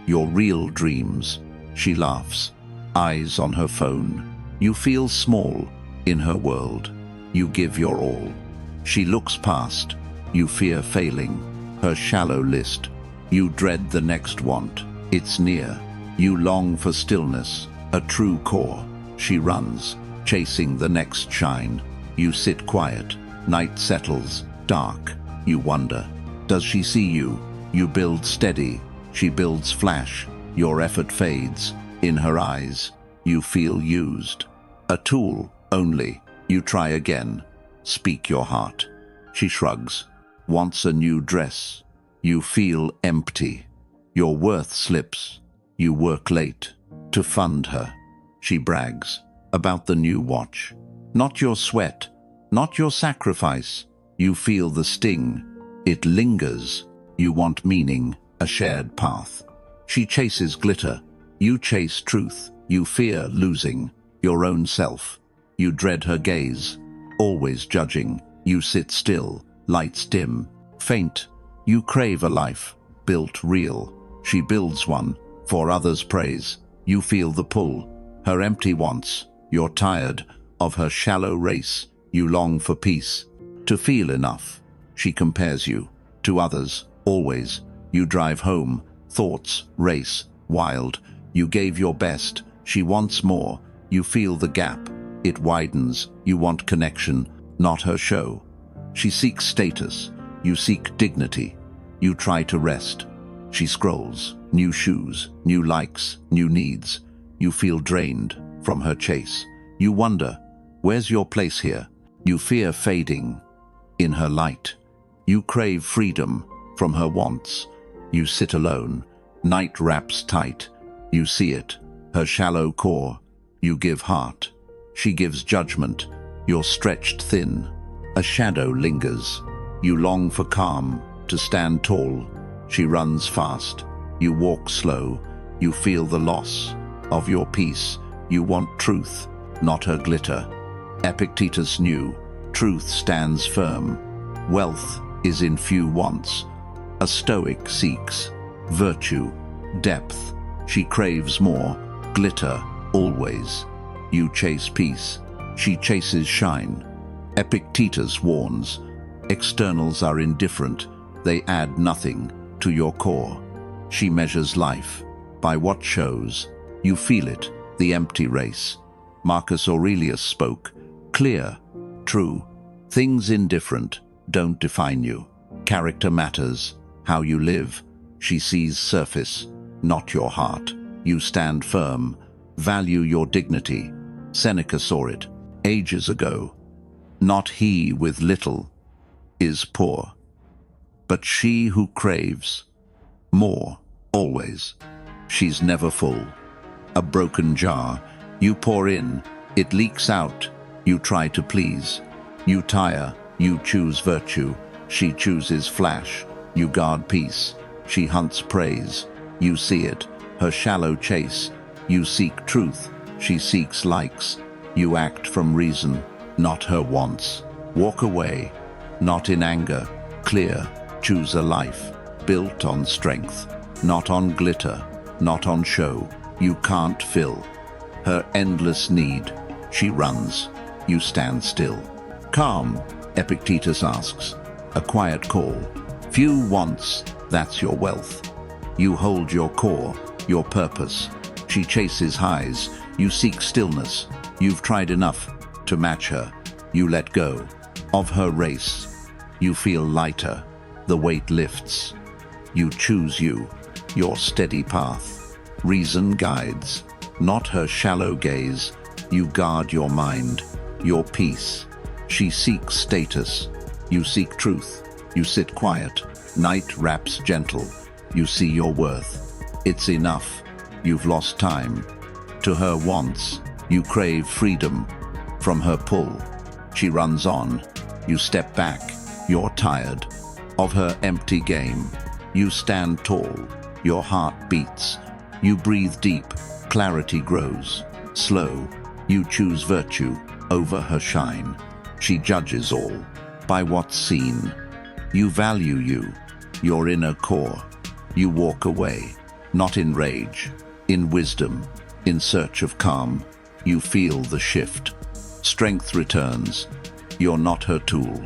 your real dreams. She laughs, eyes on her phone. You feel small In her world, you give your all. She looks past, you fear failing. Her shallow list, you dread the next want. It's near, you long for stillness, a true core. She runs, chasing the next shine. You sit quiet, night settles, dark. You wonder, does she see you? You build steady, she builds flash. Your effort fades, in her eyes, you feel used. A tool, only. You try again. Speak your heart. She shrugs. Wants a new dress. You feel empty. Your worth slips. You work late to fund her. She brags about the new watch. Not your sweat, not your sacrifice. You feel the sting. It lingers. You want meaning, a shared path. She chases glitter. You chase truth. You fear losing your own self. You dread her gaze, always judging. You sit still, lights dim, faint. You crave a life, built real. She builds one, for others' praise. You feel the pull, her empty wants. You're tired of her shallow race. You long for peace, to feel enough. She compares you to others, always. You drive home, thoughts race, wild. You gave your best, she wants more. You feel the gap. It widens. You want connection, not her show. She seeks status. You seek dignity. You try to rest. She scrolls. New shoes, new likes, new needs. You feel drained from her chase. You wonder, where's your place here? You fear fading in her light. You crave freedom from her wants. You sit alone. Night wraps tight. You see it, her shallow core. You give heart. She gives judgment. You're stretched thin. A shadow lingers. You long for calm, to stand tall. She runs fast. You walk slow. You feel the loss of your peace. You want truth, not her glitter. Epictetus knew, truth stands firm. Wealth is in few wants. A Stoic seeks virtue, depth. She craves more, glitter, always. You chase peace. She chases shine. Epictetus warns, externals are indifferent. They add nothing to your core. She measures life by what shows. You feel it, the empty race. Marcus Aurelius spoke, clear, true. Things indifferent don't define you. Character matters, how you live. She sees surface, not your heart. You stand firm, value your dignity. Seneca saw it ages ago. Not he with little is poor, but she who craves more, always. She's never full. A broken jar, you pour in, it leaks out. You try to please. You tire, you choose virtue. She chooses flash. You guard peace. She hunts praise. You see it, her shallow chase. You seek truth. She seeks likes. You act from reason, not her wants. Walk away, not in anger. Clear, choose a life built on strength, not on glitter, not on show. You can't fill her endless need. She runs, you stand still. Calm, Epictetus asks, a quiet call. Few wants, that's your wealth. You hold your core, your purpose. She chases highs, you seek stillness. You've tried enough to match her. You let go of her race. You feel lighter, the weight lifts. You choose you, your steady path. Reason guides, not her shallow gaze. You guard your mind, your peace. She seeks status. You seek truth. You sit quiet. Night wraps gentle. You see your worth. It's enough. You've lost time. To her wants, you crave freedom. From her pull, she runs on. You step back. You're tired of her empty game. You stand tall. Your heart beats. You breathe deep. Clarity grows. Slow, you choose virtue over her shine. She judges all by what's seen. You value you, your inner core. You walk away, not in rage, in wisdom, in search of calm. You feel the shift. Strength returns. You're not her tool.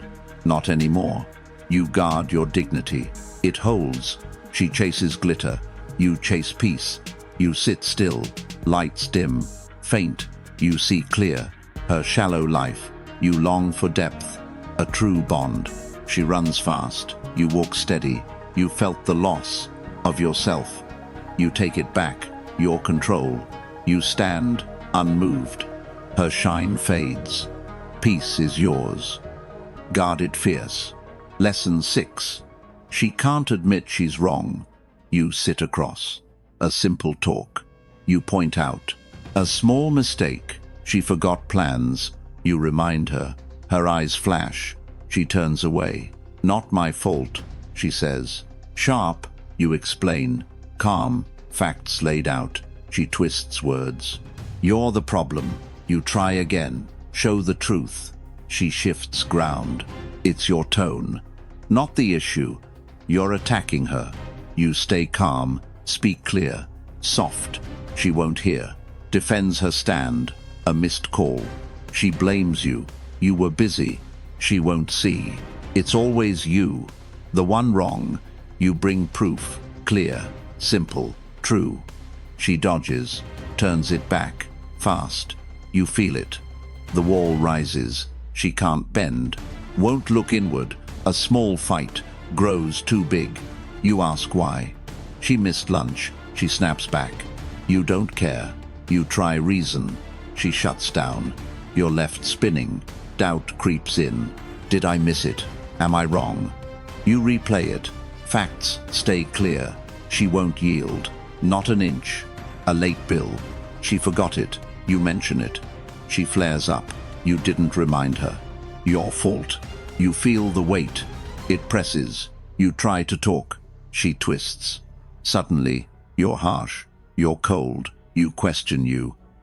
Not anymore. You guard your dignity. It holds. She chases glitter. You chase peace. You sit still. Lights dim. Faint. You see clear. Her shallow life. You long for depth. A true bond. She runs fast. You walk steady. You felt the loss of yourself. You take it back. Your control. You stand unmoved. Her shine fades. Peace is yours. Guard it fierce. Lesson 6. She can't admit she's wrong. You sit across. A simple talk. You point out. A small mistake. She forgot plans. You remind her. Her eyes flash. She turns away. Not my fault, she says. Sharp, you explain. Calm, facts laid out. She twists words. You're the problem. You try again. Show the truth. She shifts ground. It's your tone. Not the issue. You're attacking her. You stay calm. Speak clear. Soft. She won't hear. Defends her stand. A missed call. She blames you. You were busy. She won't see. It's always you. The one wrong. You bring proof. Clear. Simple. True. She dodges. Turns it back. Fast. You feel it. The wall rises. She can't bend. Won't look inward. A small fight. Grows too big. You ask why. She missed lunch. She snaps back. You don't care. You try reason. She shuts down. You're left spinning. Doubt creeps in. Did I miss it? Am I wrong? You replay it. Facts stay clear. She won't yield. Not an inch. A late bill. She forgot it. You mention it. She flares up. You didn't remind her. Your fault. You feel the weight. It presses. You try to talk. She twists. Suddenly, you're harsh. You're cold. You question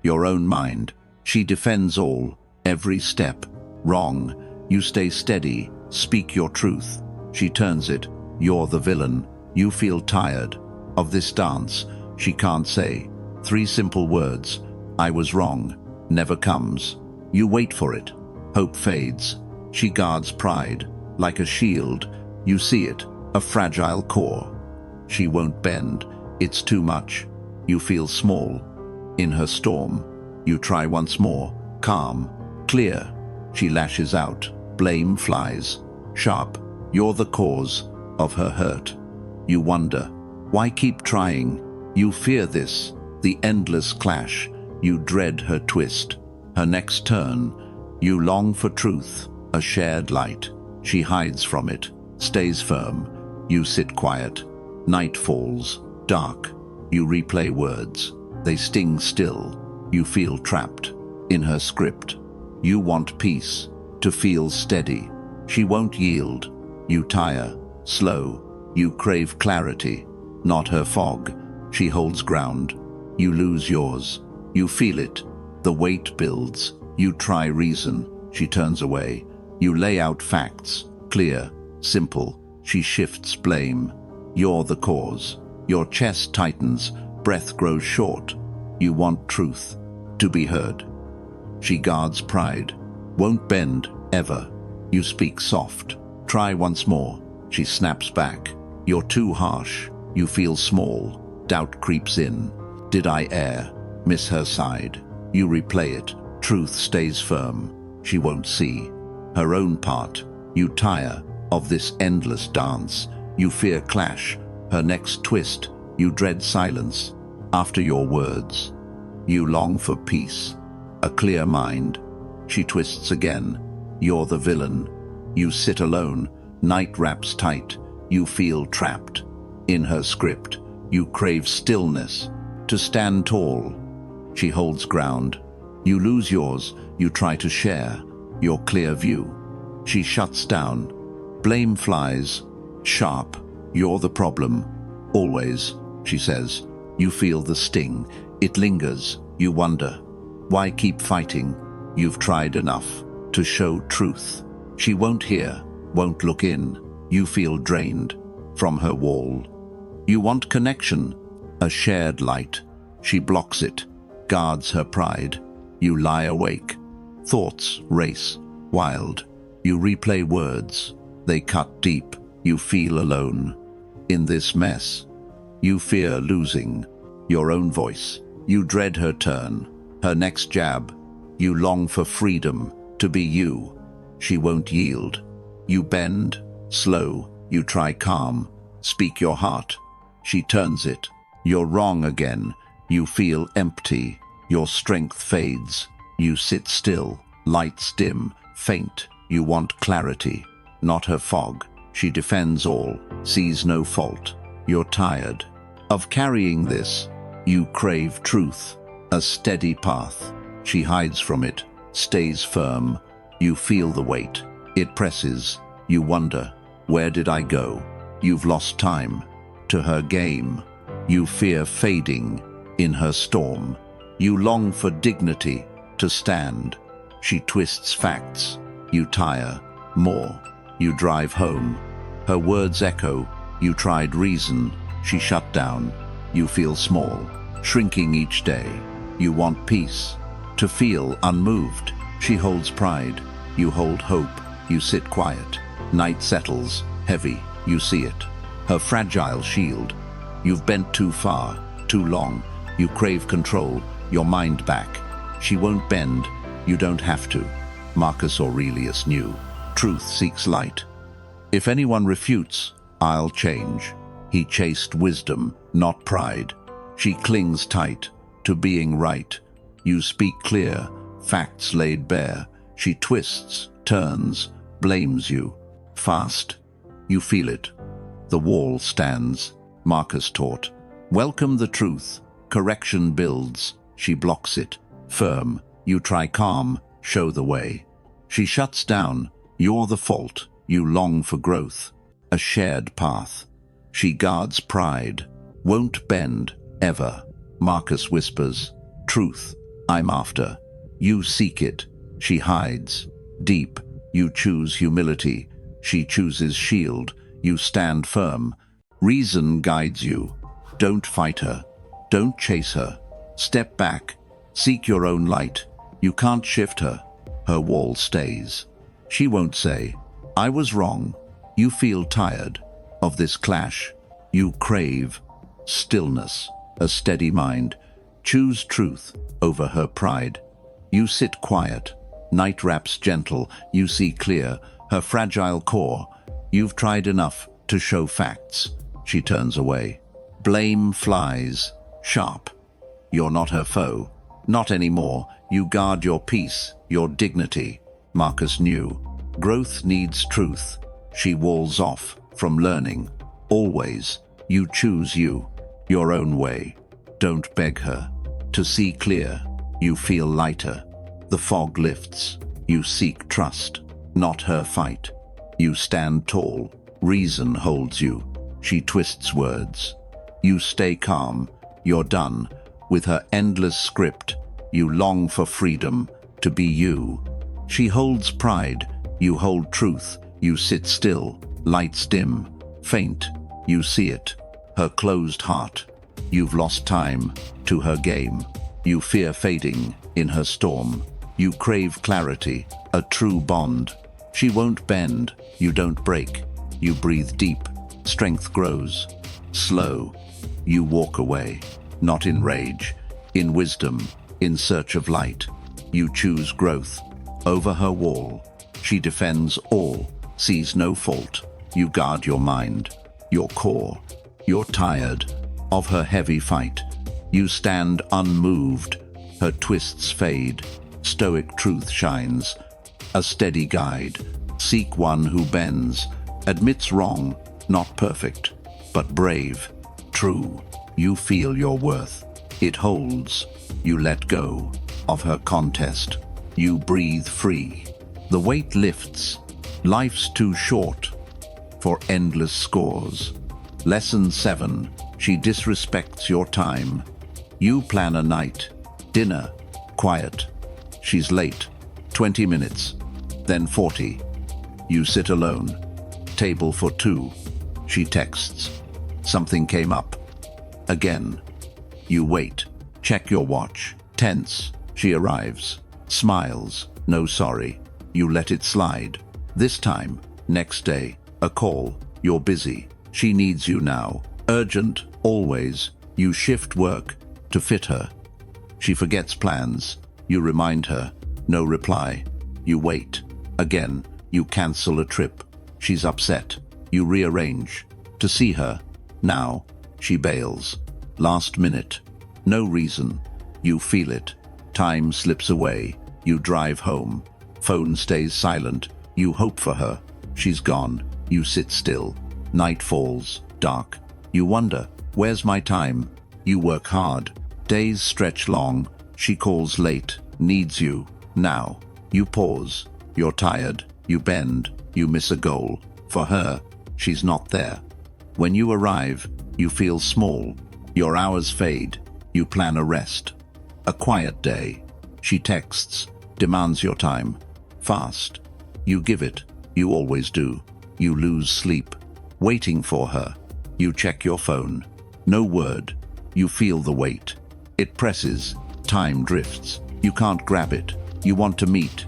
your own mind. She defends all. Every step. Wrong. You stay steady. Speak your truth. She turns it. You're the villain. You feel tired of this dance. She can't say. 3 simple words. I was wrong. Never comes. You wait for it. Hope fades. She guards pride. Like a shield. You see it. A fragile core. She won't bend. It's too much. You feel small. In her storm. You try once more. Calm. Clear. She lashes out. Blame flies. Sharp. You're the cause of her hurt. You wonder. Why keep trying? You fear this. The endless clash. You dread her twist. Her next turn. You long for truth. A shared light. She hides from it. Stays firm. You sit quiet. Night falls. Dark. You replay words. They sting still. You feel trapped. In her script. You want peace. To feel steady. She won't yield. You tire. Slow. You crave clarity. Not her fog. She holds ground. You lose yours. You feel it. The weight builds. You try reason. She turns away. You lay out facts. Clear. Simple. She shifts blame. You're the cause. Your chest tightens. Breath grows short. You want truth. To be heard. She guards pride. Won't bend. Ever. You speak soft. Try once more. She snaps back. You're too harsh. You feel small. Doubt creeps in. Did I err? Miss her side. You replay it. Truth stays firm. She won't see her own part. You tire of this endless dance. You fear clash. Her next twist. You dread silence. After your words. You long for peace. A clear mind. She twists again. You're the villain. You sit alone. Night wraps tight. You feel trapped. In her script. You crave stillness. To stand tall. She holds ground. You lose yours. You try to share your clear view. She shuts down. Blame flies. Sharp. You're the problem. Always, she says. You feel the sting. It lingers. You wonder. Why keep fighting? You've tried enough to show truth. She won't hear, won't look in. You feel drained from her wall. You want connection, a shared light. She blocks it, guards her pride. You lie awake, Thoughts race, wild. You replay words. They cut deep. You feel alone. In this mess, you fear losing your own voice. You dread her turn, her next jab. You long for freedom, to be you. She won't yield. You bend, slow. You try calm. Speak your heart. She turns it. You're wrong again. You feel empty. Your strength fades. You sit still. Lights dim, faint. You want clarity, not her fog. She defends all, sees no fault. You're tired of carrying this. You crave truth, a steady path. She hides from it, stays firm. You feel the weight. It presses. You wonder, where did I go? You've lost time to her game. You fear fading in her storm. You long for dignity, to stand. She twists facts. You tire. More. You drive home. Her words echo. You tried reason. She shut down. You feel small, shrinking each day. You want peace, to feel unmoved. She holds pride. You hold hope. You sit quiet. Night settles, heavy. You see it. Her fragile shield. You've bent too far, too long. You crave control, your mind back. She won't bend. You don't have to. Marcus Aurelius knew. Truth seeks light. If anyone refutes, I'll change. He chased wisdom, not pride. She clings tight to being right. You speak clear, facts laid bare. She twists, turns, blames you. Fast. You feel it. The wall stands. Marcus taught. Welcome the truth. Correction builds. She blocks it. Firm. You try calm. Show the way. She shuts down. You're the fault. You long for growth. A shared path. She guards pride. Won't bend, ever. Marcus whispers. Truth, I'm after. You seek it. She hides. Deep. You choose humility. She chooses shield. You stand firm. Reason guides you. Don't fight her. Don't chase her. Step back. Seek your own light. You can't shift her. Her wall stays. She won't say, I was wrong. You feel tired of this clash. You crave stillness, a steady mind. Choose truth over her pride. You sit quiet. Night wraps gentle. You see clear her fragile core. You've tried enough to show facts. She turns away. Blame flies, sharp. You're not her foe. Not anymore. You guard your peace, your dignity. Marcus knew. Growth needs truth. She walls off from learning. Always. You choose you, your own way. Don't beg her. To see clear, you feel lighter. The fog lifts. You seek trust, not her fight. You stand tall. Reason holds you. She twists words. You stay calm. You're done. With her endless script, you long for freedom, to be you. She holds pride. You hold truth. You sit still. Lights dim. Faint. You see it. Her closed heart. You've lost time to her game. You fear fading in her storm. You crave clarity, a true bond. She won't bend. You don't break. You breathe deep. Strength grows. Slow. You walk away. Not in rage. In wisdom. In search of light. You choose growth. Over her wall. She defends all. Sees no fault. You guard your mind. Your core. You're tired of her heavy fight. You stand unmoved. Her twists fade. Stoic truth shines. A steady guide. Seek one who bends. Admits wrong. Not perfect, but brave. True. You feel your worth. It holds. You let go of her contest. You breathe free. The weight lifts. Life's too short for endless scores. Lesson 7. She disrespects your time. You plan a night. Dinner. Quiet. She's late. 20 minutes. Then 40. You sit alone. Table for 2. She texts. Something came up. Again. You wait. Check your watch. Tense. She arrives. Smiles. No sorry. You let it slide. This time, next day, a call. You're busy. She needs you now. Urgent, always. You shift work to fit her. She forgets plans. You remind her. No reply. You wait. Again, you cancel a trip. She's upset. You rearrange. To see her. Now, she bails. Last minute. No reason. You feel it. Time slips away. You drive home. Phone stays silent. You hope for her. She's gone. You sit still. Night falls. Dark. You wonder, where's my time? You work hard. Days stretch long. She calls late. Needs you. Now. You pause. You're tired. You bend. You miss a goal. For her, she's not there. When you arrive, you feel small. Your hours fade. You plan a rest. A quiet day. She texts, demands your time. Fast. You give it. You always do. You lose sleep. Waiting for her. You check your phone. No word. You feel the weight. It presses. Time drifts. You can't grab it. You want to meet.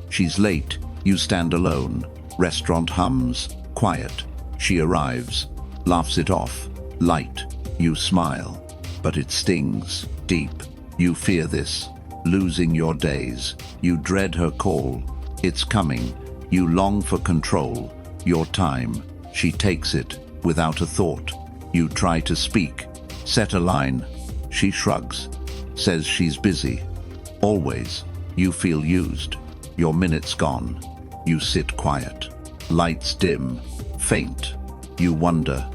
She's late. You stand alone. Restaurant hums. Quiet. She arrives. Laughs it off. Light. You smile. But it stings. Deep. You fear this. Losing your days. You dread her call. It's coming. You long for control. Your time. She takes it. Without a thought. You try to speak. Set a line. She shrugs. Says she's busy. Always. You feel used. Your minute's gone. You sit quiet. Lights dim. Faint. You wonder.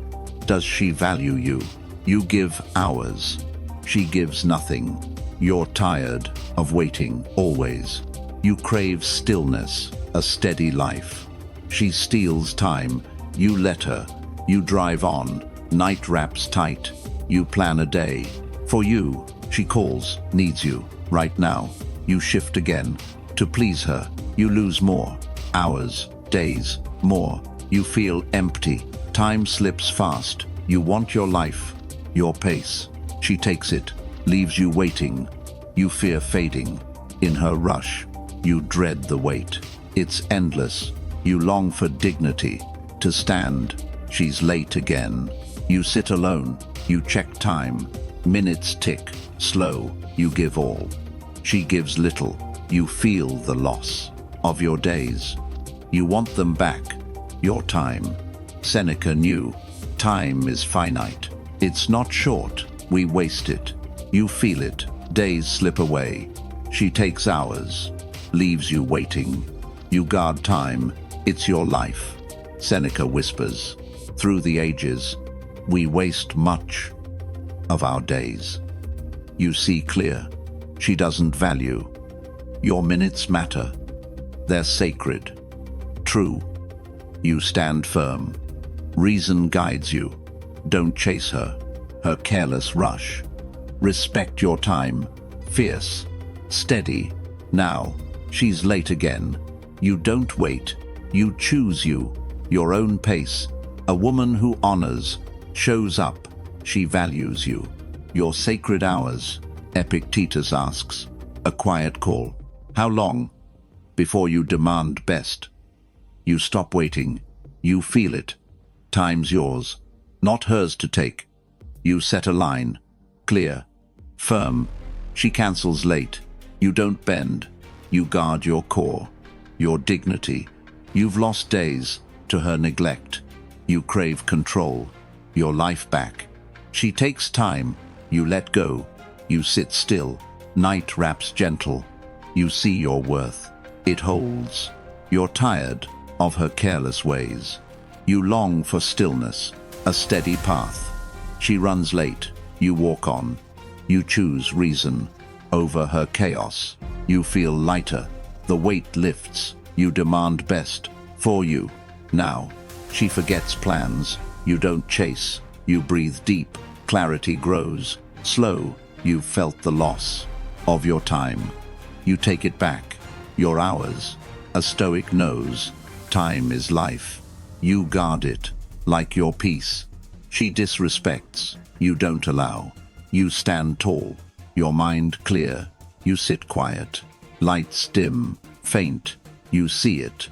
Does she value you? You give hours. She gives nothing. You're tired of waiting, always. You crave stillness, a steady life. She steals time. You let her. You drive on. Night wraps tight. You plan a day. For you, she calls, needs you. Right now, you shift again. To please her, you lose more. Hours, days, more. You feel empty. Time slips fast. You want your life, your pace. She takes it, leaves you waiting. You fear fading. In her rush, you dread the wait. It's endless. You long for dignity. To stand. She's late again. You sit alone. You check time. Minutes tick. Slow. You give all. She gives little. You feel the loss of your days. You want them back. Your time. Seneca knew. Time is finite. It's not short. We waste it. You feel it. Days slip away. She takes hours. Leaves you waiting. You guard time. It's your life. Seneca whispers. Through the ages, we waste much of our days. You see clear. She doesn't value. Your minutes matter. They're sacred. True. You stand firm. Reason guides you. Don't chase her. Her careless rush. Respect your time. Fierce. Steady. Now, she's late again. You don't wait. You choose you. Your own pace. A woman who honors. Shows up. She values you. Your sacred hours. Epictetus asks. A quiet call. How long? Before you demand best. You stop waiting. You feel it. Time's yours. Not hers to take. You set a line. Clear. Firm. She cancels late. You don't bend. You guard your core. Your dignity. You've lost days to her neglect. You crave control. Your life back. She takes time. You let go. You sit still. Night wraps gentle. You see your worth. It holds. You're tired of her careless ways. You long for stillness, a steady path. She runs late. You walk on. You choose reason over her chaos. You feel lighter. The weight lifts. You demand best for you. Now, she forgets plans. You don't chase. You breathe deep. Clarity grows. Slow. You've felt the loss of your time. You take it back. Your hours. A Stoic knows. Time is life. You guard it, like your peace. She disrespects. You don't allow. You stand tall. Your mind clear. You sit quiet. Lights dim. faint, you see it.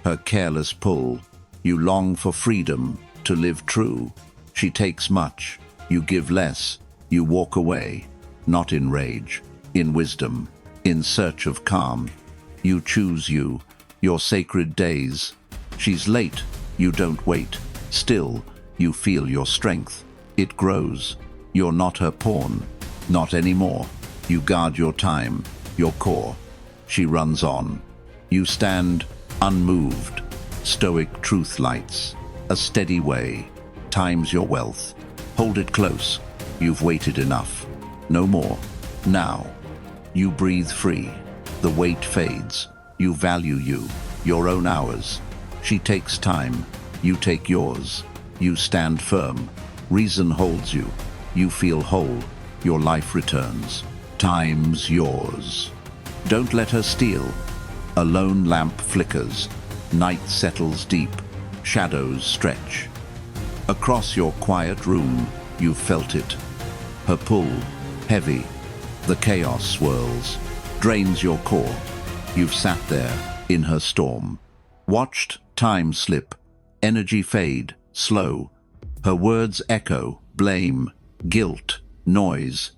Her careless pull, you long for freedom, to live true. She takes much, you give less, you walk away, not in rage, in wisdom, in search of calm. You choose you, your sacred days. She's late, you don't wait. Still, you feel your strength. It grows. You're not her pawn. Not anymore. You guard your time, your core. She runs on. You stand unmoved. Stoic truth lights. A steady way. Time's your wealth. Hold it close. You've waited enough. No more. Now. You breathe free. The weight fades. You value you, your own hours. She takes time. You take yours. You stand firm. Reason holds you. You feel whole. Your life returns. Time's yours. Don't let her steal. A lone lamp flickers. Night settles deep. Shadows stretch. Across your quiet room, you felt it. Her pull, heavy. The chaos swirls, drains your core. You've sat there, in her storm. Watched time slip, energy fade, slow. Her words echo, blame, guilt, noise.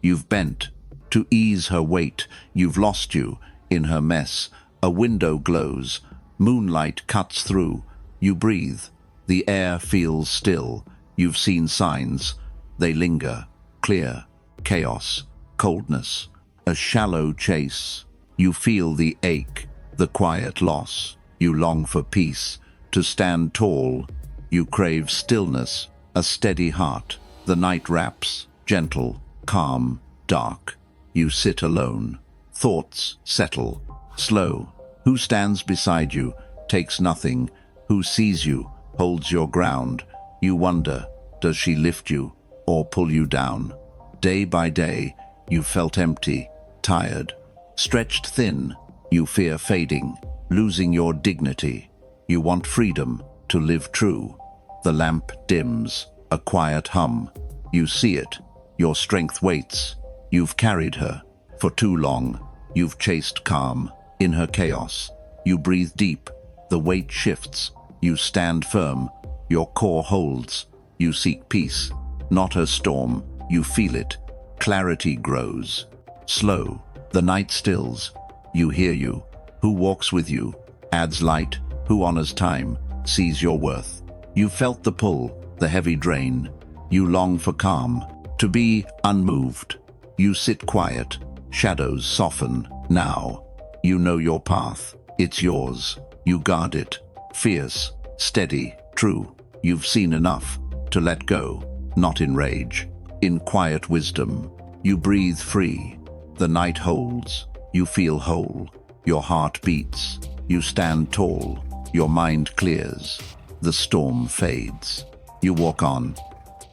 You've bent, to ease her weight. You've lost you, in her mess. A window glows, moonlight cuts through. You breathe, the air feels still. You've seen signs, they linger, clear, chaos, coldness, a shallow chase. You feel the ache, the quiet loss. You long for peace, to stand tall. You crave stillness, a steady heart. The night wraps, gentle, calm, dark. You sit alone. Thoughts settle, slow. Who stands beside you, takes nothing. Who sees you, holds your ground. You wonder, does she lift you, or pull you down? Day by day, you felt empty, tired, stretched thin. You fear fading, losing your dignity. You want freedom, to live true. The lamp dims, a quiet hum. You see it, your strength waits. You've carried her, for too long. You've chased calm, in her chaos. You breathe deep, the weight shifts. You stand firm, your core holds. You seek peace, not her storm. You feel it, clarity grows. Slow, the night stills. You hear you. Who walks with you, adds light. Who honors time, sees your worth. You felt the pull, the heavy drain. You long for calm, to be unmoved. You sit quiet, shadows soften. Now, you know your path. It's yours. You guard it, fierce, steady, true. You've seen enough to let go, not in rage, in quiet wisdom. You breathe free. The night holds. You feel whole. Your heart beats. You stand tall. Your mind clears. The storm fades. You walk on.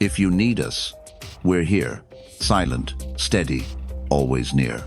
If you need us, we're here. Silent, steady, always near.